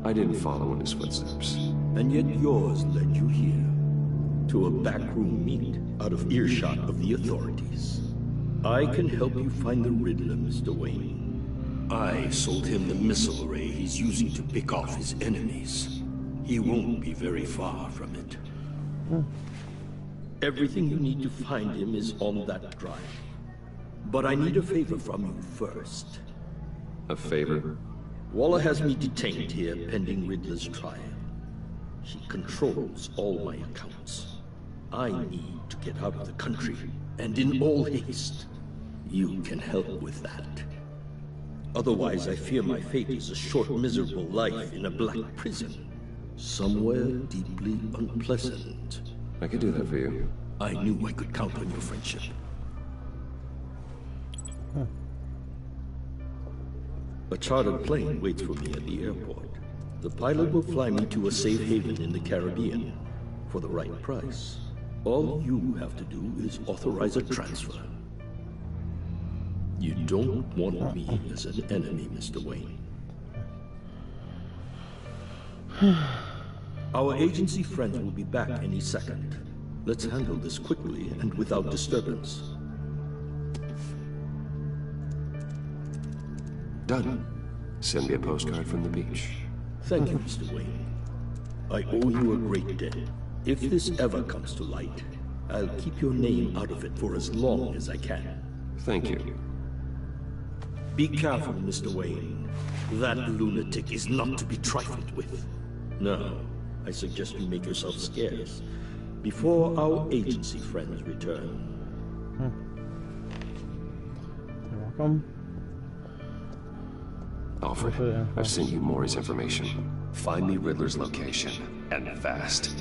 I didn't follow in his footsteps. And yet yours led you here, to a backroom meet out of earshot of the authorities. I can help you find the Riddler, Mr. Wayne. I sold him the missile array he's using to pick off his enemies. He won't be very far from it. Everything you need to find him is on that drive. But I need a favor from you first. A favor? Waller has me detained here pending Riddler's trial. She controls all my accounts. I need to get out of the country, and in all haste. You can help with that. Otherwise, I fear my fate is a short, miserable life in a black prison. Somewhere deeply unpleasant. I could do that for you. I knew I could count on your friendship. A chartered plane waits for me at the airport. The pilot will fly me to a safe haven in the Caribbean for the right price. All you have to do is authorize a transfer. You don't want me as an enemy, Mr. Wayne. Our agency friends will be back any second. Let's handle this quickly and without disturbance. Done. Send me a postcard from the beach. Thank you, Mr. Wayne. I owe you a great debt. If this ever comes to light, I'll keep your name out of it for as long as I can. Thank you. Be careful, Mr. Wayne. That lunatic is not to be trifled with. Now, I suggest you make yourself scarce before our agency friends return. You're welcome. Alfred, I've sent you Maury's information. Find me Riddler's location, and fast.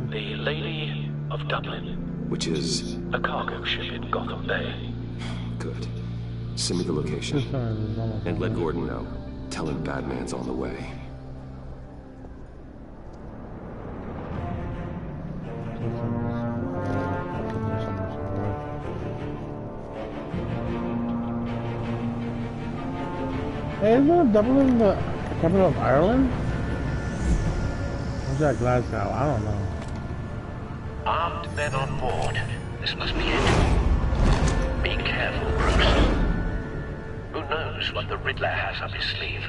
The Lady of Dublin. Which is? A cargo ship in Gotham Bay. Good. Send me the location. And let Gordon know. Tell him Batman's on the way. Hey, isn't Dublin the capital of Ireland? What's that Glasgow? I don't know. Armed men on board. This must be it. Be careful, Bruce. Who knows what the Riddler has up his sleeve?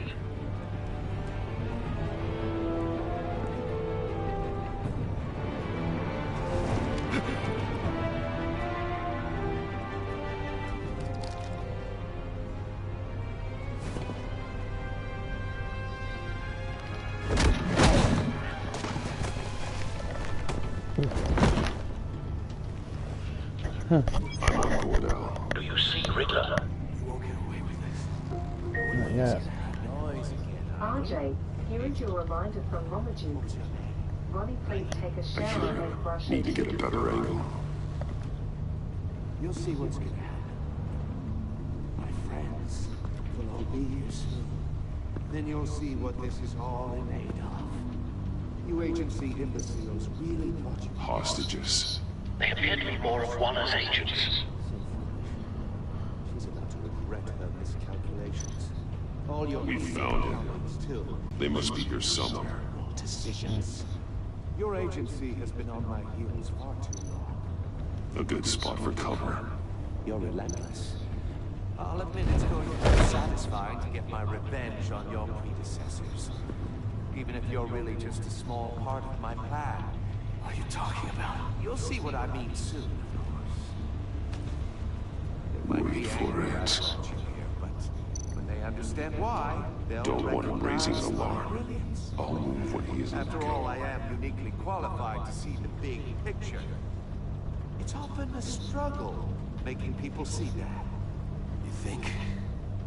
I'm on board now. Do you see Riddler? Not yet. RJ, here is your reminder from Romaging. Ronnie, please take a shower and brush Need to get a better angle. You'll see what's gonna happen. My friends will all be here soon. Then you'll see what this is all made of. You agency imbeciles really thought you... Hostages. They appear to be more of Waller's agents. She's about to regret her miscalculations. All your... We found him. They must be here somewhere. Decisions. Your agency has been on my heels far too long. A good spot for cover. You're relentless. I'll admit it's going to be satisfying to get my revenge on your predecessors. Even if you're really just a small part of my plan. What are you talking about? You'll see what I mean soon, of course. Wait for it. But when they understand why, they'll Don't want him raising an alarm. brilliance. I'll move when he isn't After looking. all, I am uniquely qualified to see the big picture. It's often a struggle making people see that. You think?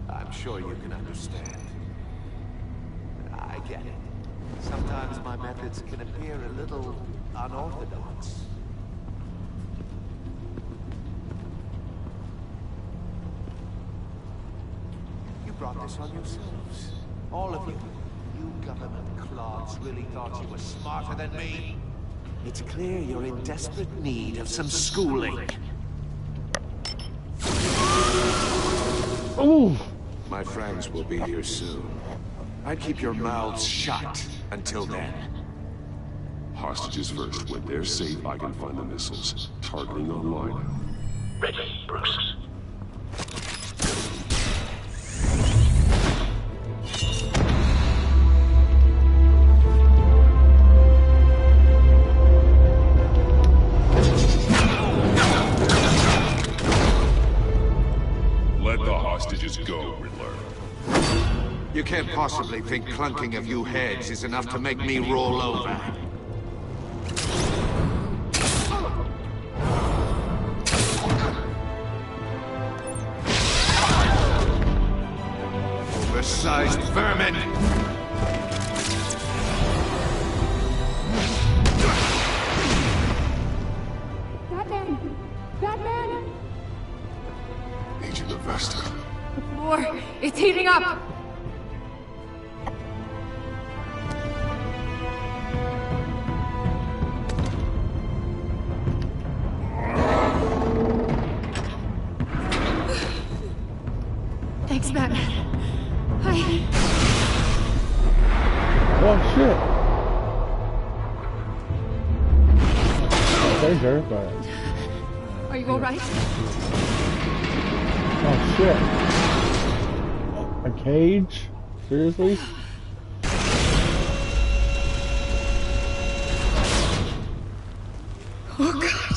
I'm sure you can understand. I get it. Sometimes my methods can appear a little unorthodox. You brought this on yourselves. All of you. You government clods really thought you were smarter than me. It's clear you're in desperate need of some schooling. Ooh! My friends will be here soon. I'd keep your mouths shut until then. Hostages first. When they're safe, I can find the missiles. Targeting online. Ready, Bruce. Let hostages go, Riddler. You can't possibly think clunking a few heads is enough to make me roll over. Oversized vermin! Batman! Batman! Agent Avesta. The floor, it's heating up! Thanks, Batman. Oh shit! Saved her, but... Are you alright? Oh shit! A cage? Seriously? Oh god,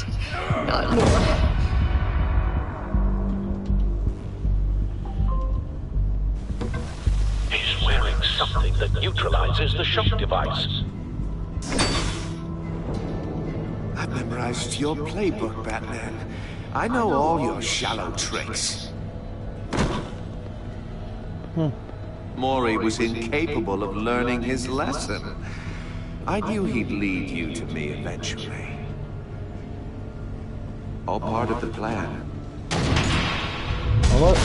not more. He's wearing something that neutralizes the shock device. I've memorized your playbook, Batman. I know all your shallow tricks. Mori was incapable of learning his lesson. I knew he'd lead you to me eventually. All part of the plan. What?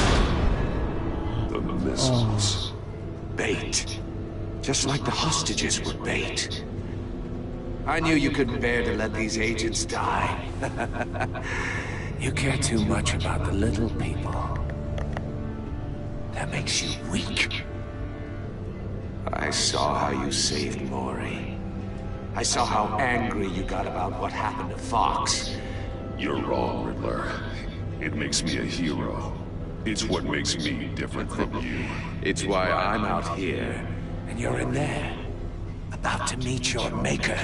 The missiles. Bait. Just like the hostages were bait. I knew you couldn't bear to let these agents die. You care too much about the little people. That makes you weak. I saw how you saved Mori. I saw how angry you got about what happened to Fox. You're wrong, Riddler. It makes me a hero. It's what makes me different from you. It's why I'm out here, and you're in there, about to meet your maker.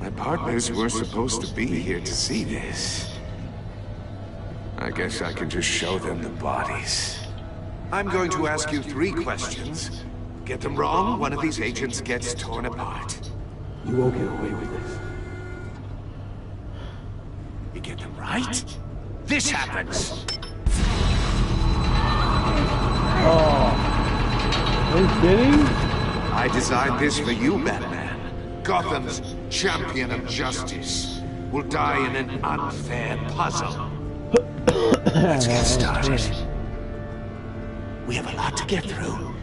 My partners were supposed to be here to see this. I guess I can just show them the bodies. I'm going to ask you 3 questions. Get them wrong, one of these agents gets torn apart. You won't get away with this. You get them right, this happens. Oh. Are you kidding? I designed this for you, Batman. Gotham's champion of justice will die in an unfair puzzle. Let's get started. We have a lot to get through.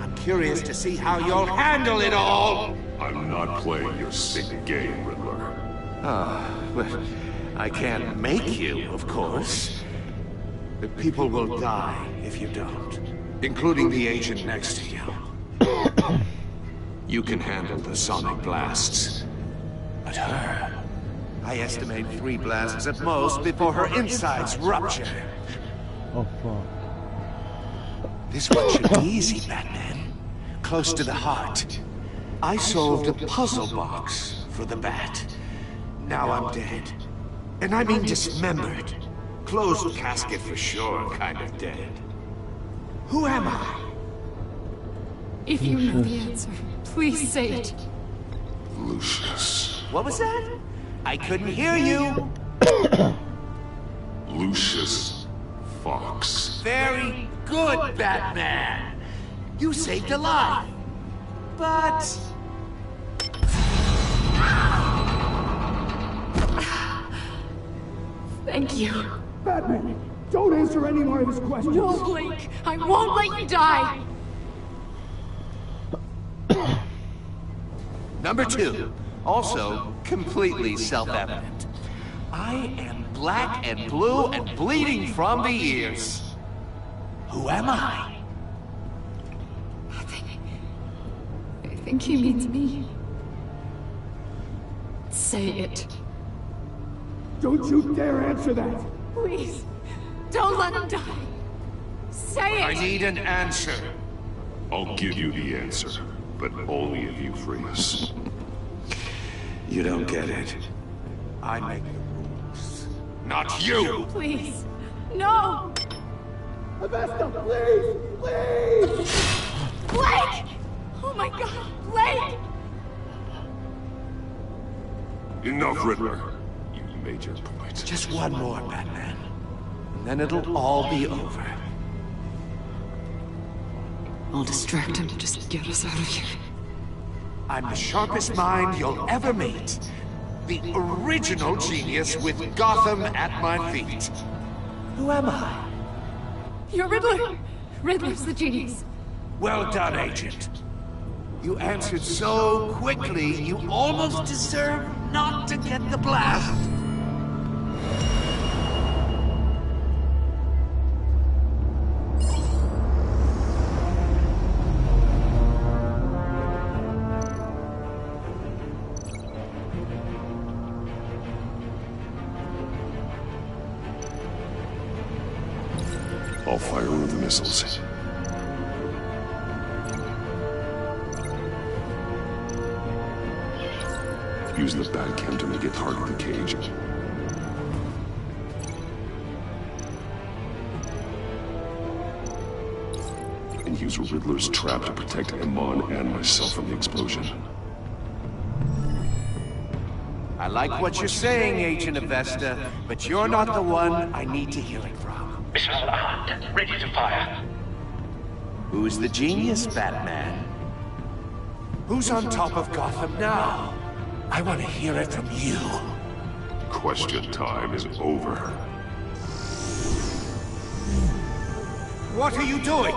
I'm curious to see how you'll handle it all. I'm not playing your sick game, Riddler. Ah, well, I can't make you, of course. But people will die if you don't, including the agent next to you. You can handle the sonic blasts. But her... I estimate 3 blasts at most before her insides rupture. Oh, fuck. This one should be easy, Batman. Close to the heart. I solved a puzzle box for the Bat. Now I'm dead. And I mean dismembered. Closed casket for sure, kind of dead. Who am I? If you know the answer, please say it. Lucius. What was that? I couldn't hear you. Lucius Fox. Very good, Batman. You saved a life. But... Thank you. Batman, don't answer any more of his questions. No, Blake. I won't let you die. Number 2, also completely self-evident. I am black and blue and bleeding from the ears. Who am I? I think he means me. Say it. Don't you dare answer that! Please, don't let him die. Say it! I need an answer. I'll give you the answer, but only if you freeze. You don't get it. I make the rules, not you! Please, No! Avesta, please! Please! Blake! Oh my god, Blake! Enough, Riddler. You made your point. Just one more, Batman. And then it'll all be over. I'll distract him to just get us out of here. I'm the sharpest mind you'll ever meet. The original genius with Gotham at my feet. Who am I? You're Riddler! Riddler's the genius. Well done, Agent. You answered so quickly, you almost deserve not to get the blast. I'll fire one of the missiles. Use the Batcam to make it target the cage. And use Riddler's trap to protect Iman and myself from the explosion. I like what you're saying, Agent Avesta, but you're not the one I need to hear it from. Missiles armed, ready to fire. Who's the genius, Batman? Who's on top of Gotham now? I want to hear it from you. Question time is over. What are you doing?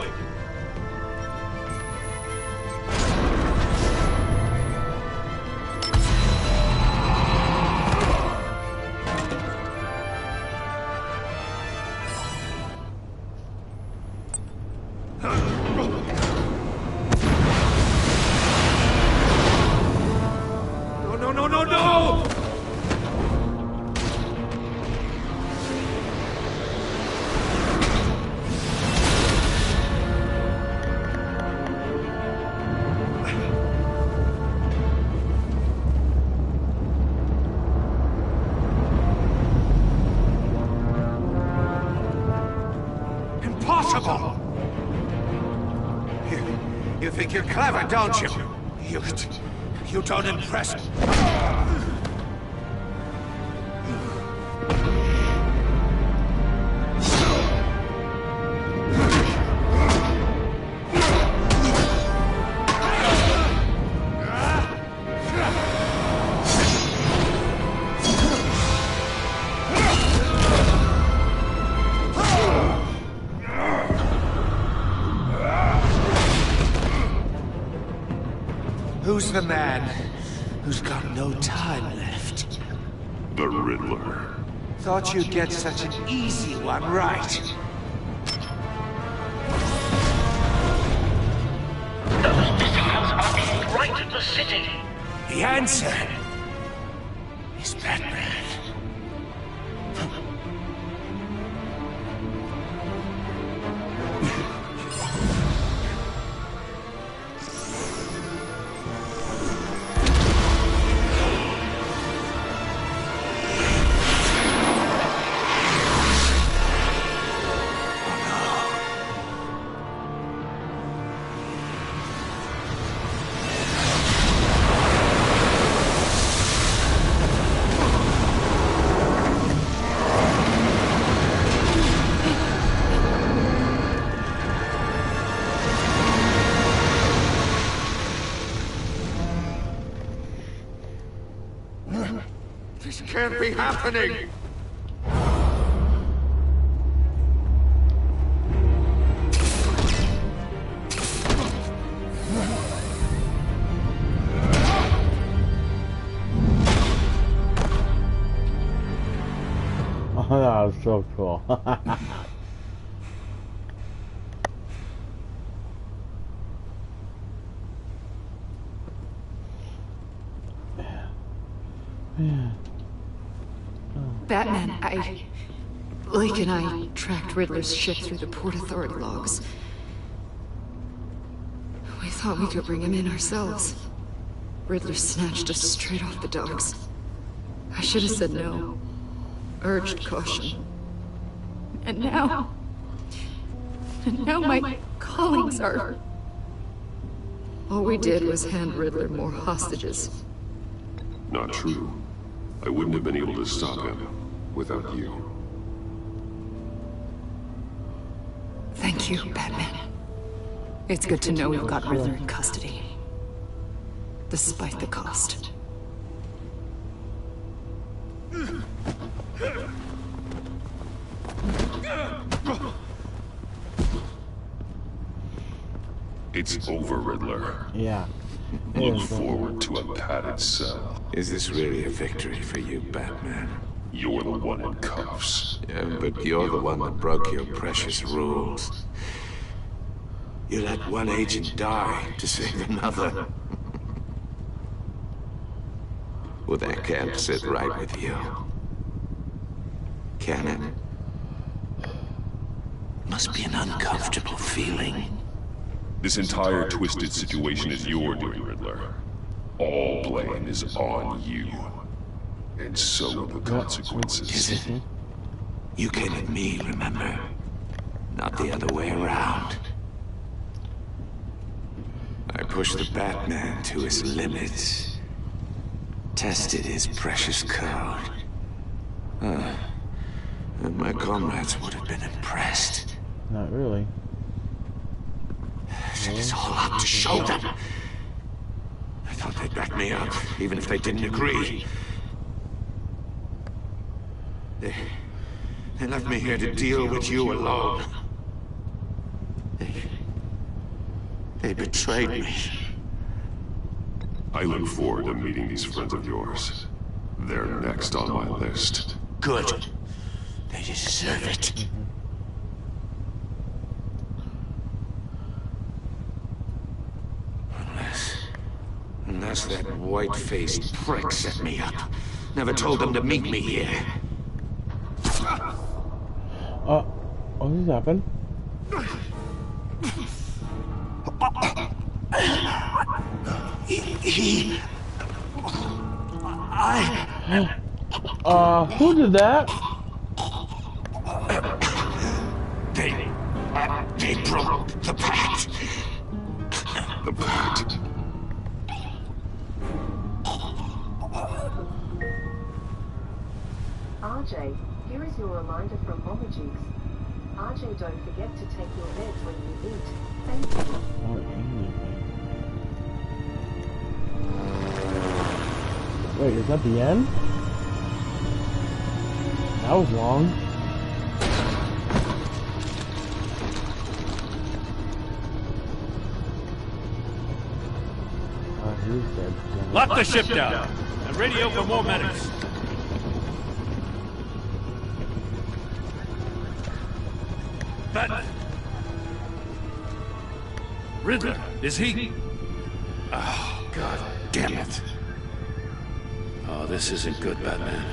Impossible! You think you're clever, don't you? You don't impress me. Who's the man who's got no time left? The Riddler. Thought you'd get such an easy one right. Those missiles are aimed right at the city. The answer is Batman. This can't be happening! Oh, that was so cool. Yeah. Batman, Blake and I tracked Riddler's ship through the Port Authority logs. We thought we could bring him in ourselves. Riddler snatched us straight off the docks. I should have said no. Urged caution. And now my callings are... All we did was hand Riddler more hostages. Not true. I wouldn't have been able to stop him without you. Thank you, Batman. It's good to know we've got Riddler in custody. Despite the cost. It's over, Riddler. Yeah. Look forward to a padded cell. Is this really a victory for you, Batman? You're the one in cuffs. Yeah, but you're the one that broke your precious rules. You let one agent die to save another. Well, that can't sit right with you. Can it? Must be an uncomfortable feeling. This entire twisted situation is your doing, Riddler. All blame is on you. And so are the consequences. Is it? You came at me, remember? Not the other way around. I pushed the Batman to his limits. Tested his precious code. And my comrades would have been impressed. Not really. It's all up to show them. I thought they'd back me up, even if they didn't agree. They left me here to deal with you alone. They betrayed me. I look forward to meeting these friends of yours. They're next on my list. Good. They deserve it. Unless that white-faced prick set me up. Never told them to meet me here. What just happened? Who did that? They broke the pact. The pact? RJ, here is your reminder from Mama Jukes. RJ, don't forget to take your meds when you eat. Thank you. Or anything. Wait, is that the end? That was long. He's dead. Lock the ship down and radio for more medics. Batman! Riddler, is he? Oh, God damn it. Oh, this isn't good, Batman.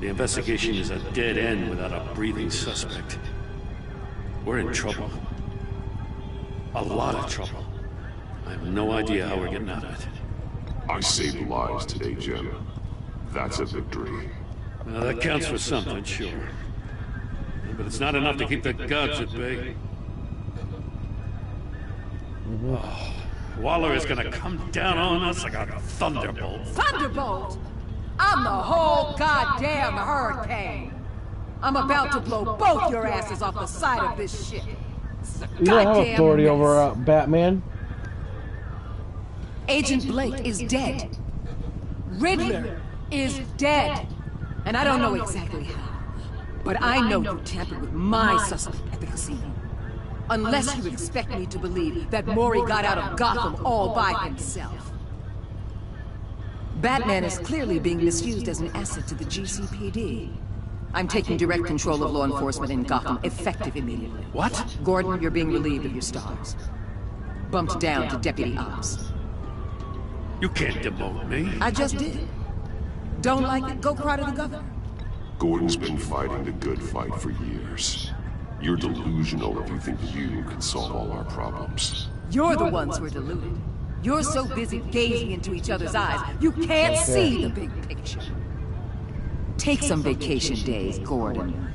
The investigation is a dead end without a breathing suspect. We're in trouble. A lot of trouble. I have no idea how we're getting out of it. I saved lives today, Jim. That's a victory. Well, that counts for something, sure. But it's not enough to keep the gods at bay. Oh, Waller is gonna come down on us like a thunderbolt. Thunderbolt? I'm the whole goddamn hurricane. I'm about to blow both your asses off the side of this ship. You don't have authority over Batman. Agent Blake is dead. Riddler is dead. And I don't know exactly how. But I know you tampered with my suspect at the casino. Unless you expect me to believe that Mori got out of Gotham all by himself. Batman is clearly being misused as an asset to the GCPD. I'm taking direct control of law enforcement in Gotham, effective immediately. What? Gordon, you're being relieved of your stars. Bumped down to Deputy Ops. You can't demote me. I just did. Don't like it? Go cry to the governor. Gordon's been fighting the good fight for years. You're delusional if you think you can solve all our problems. You're the ones who are deluded. You're so busy gazing into each other's eyes, you can't see the big picture. Take some vacation days, Gordon.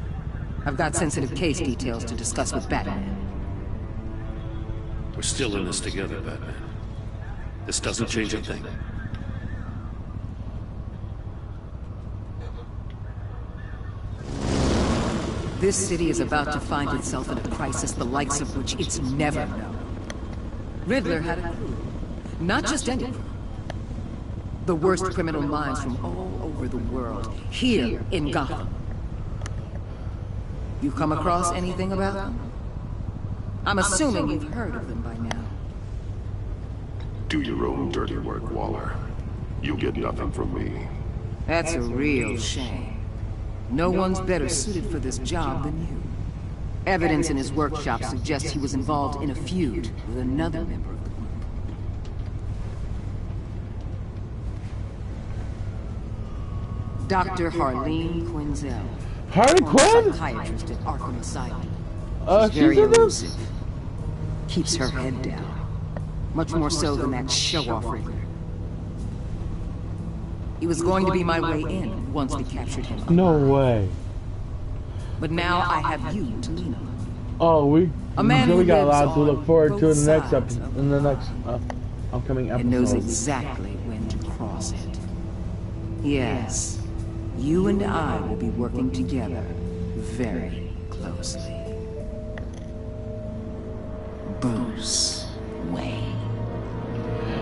I've got sensitive case details to discuss with Batman. We're still in this together, Batman. This doesn't change a thing. This city is about to find itself in a crisis the likes of which it's never known. Riddler had a crew. Not just any crew. The worst criminal minds from all over the world, here in Gotham. You come across anything about them? I'm assuming you've heard of them by now. Do your own dirty work, Waller. You get nothing from me. That's a real shame. No one's better suited for this job than you. Evidence in his workshop suggests he was involved in a feud with another member of the group. Dr. Harleen Quinzel. Harley Quinn? Psychiatrist at Arkham Asylum. She's very in this? elusive. Keeps her head down. Much more so than that show-off Riddler. He was going to be my way in once we captured him. No way. But now I have you to lean on. Oh, we got a lot to look forward to in the next sides episode, in the next upcoming episode. And knows exactly when to cross it. Yes, you and I will be working together very closely. Bruce Wayne.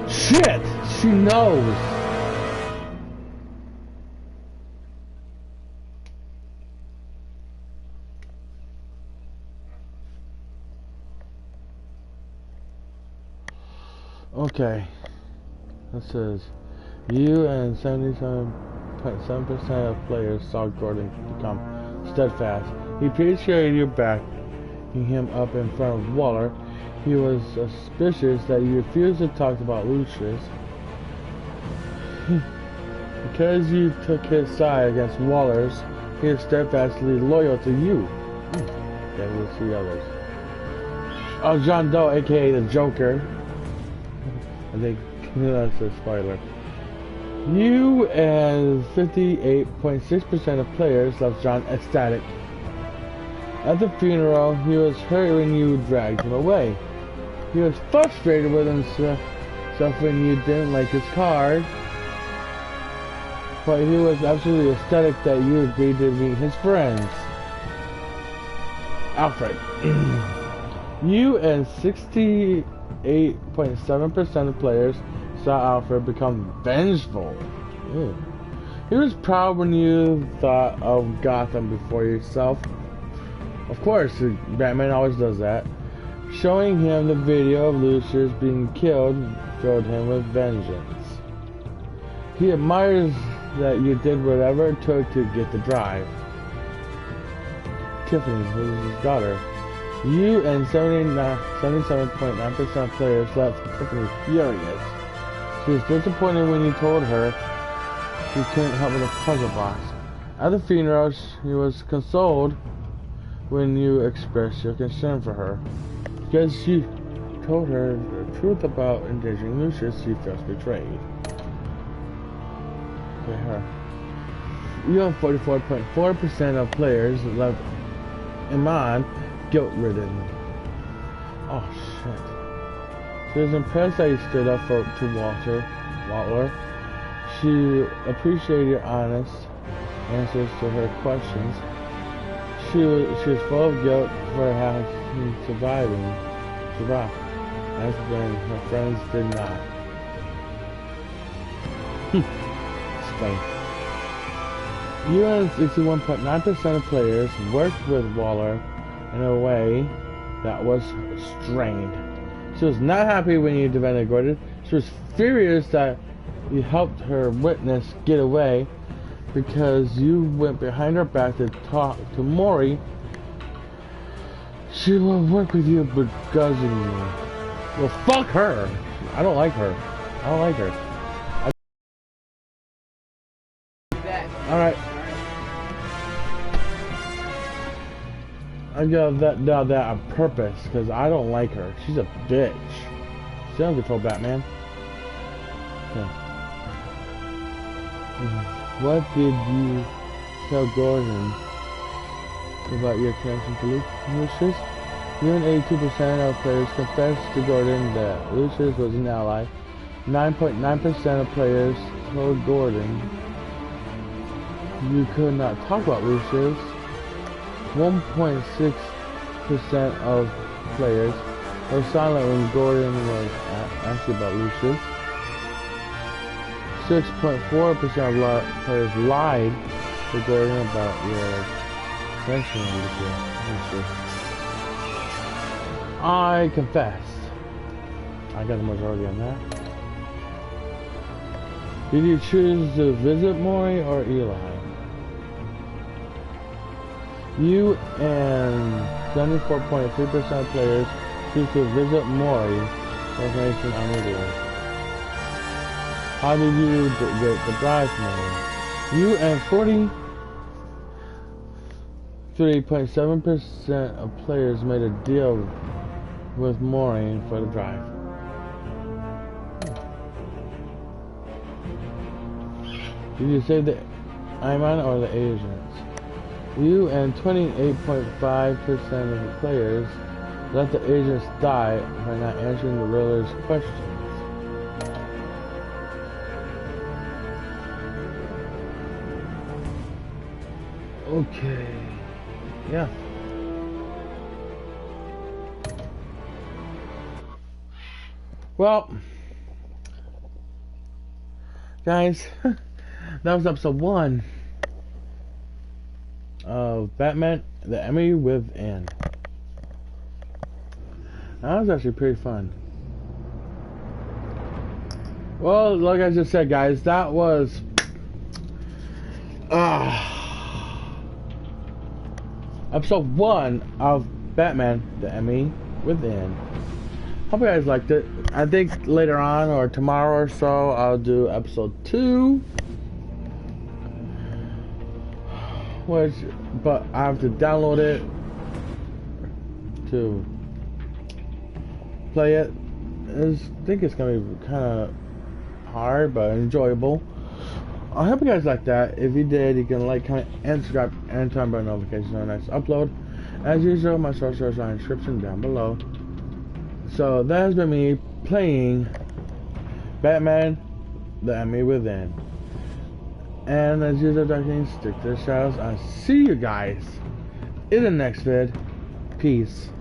Shit! She knows! Okay. This says, you and 77.7% of players saw Gordon become steadfast. He appreciated you backing him up in front of Waller. He was suspicious that you refused to talk about Lucius. Because you took his side against Waller's, he is steadfastly loyal to you. Then we'll see others. Oh, John Doe, aka the Joker. I think that's a spoiler. You and 58.6% of players left John ecstatic. At the funeral, he was hurt when you dragged him away. He was frustrated with himself when you didn't like his card. But he was absolutely ecstatic that you agreed to meet his friends. Alfred. You and 68.7% of players saw Alfred become vengeful. Ew. He was proud when you thought of Gotham before yourself. Of course, Batman always does that. Showing him the video of Lucius being killed filled him with vengeance. He admires that you did whatever it took to get the drive. Tiffany, who is his daughter. You and 77.9% of players left Tiffany furious. She was disappointed when you told her you couldn't help with a puzzle box. At the funeral, she was consoled when you expressed your concern for her. Because she told her the truth about endangering Lucius, she feels betrayed. Okay, her. You and 44.4% of players left Iman guilt-ridden. Oh shit. She was impressed that you stood up to Waller. She appreciated your honest answers to her questions. She was full of guilt for having survived, as when her friends did not. Explain. You and 61.9% of players worked with Waller in a way that was strained. She was not happy when you defended Gordon. She was furious that you helped her witness get away because you went behind her back to talk to Mori. She will work with you because of you. Well, fuck her. I don't like her. I don't like her. Alright. I got that on purpose because I don't like her. She's a bitch. She don't control Batman. Okay. What did you tell Gordon about your connection to Lucius. Even 82% of players confessed to Gordon that Lucius was an ally. 9.9% of players told Gordon you could not talk about Lucius. 1.6% of players were silent when Gordon was asked about Lucius. 6.4% of players lied to Gordon about your connection with Lucius. I confessed. I got the majority on that. Did you choose to visit Maury or Eli? You and 74.3% of players choose to visit Maury for information on video. How did you get the drive Maury? You and 43.7% of players made a deal with Maury for the drive. Did you save the Iman or the agents? You and 28.5% of the players let the agents die by not answering the Riddler's questions. Okay. Yeah. Well, guys, that was episode 1 of Batman: The Enemy Within. That was actually pretty fun. Well, like I just said, guys, that was episode 1 of Batman: The Enemy Within. Hope you guys liked it. I think later on or tomorrow or so I'll do episode 2. But I have to download it to play it. I think it's gonna be kind of hard but enjoyable. I hope you guys like that. If you did, you can like, comment, and subscribe, and turn on notifications on the next upload. As usual, my sources are in the description down below. So that has been me playing Batman: The Enemy Within. And as usual, darkness, stick to the shadows. I'll see you guys in the next vid. Peace.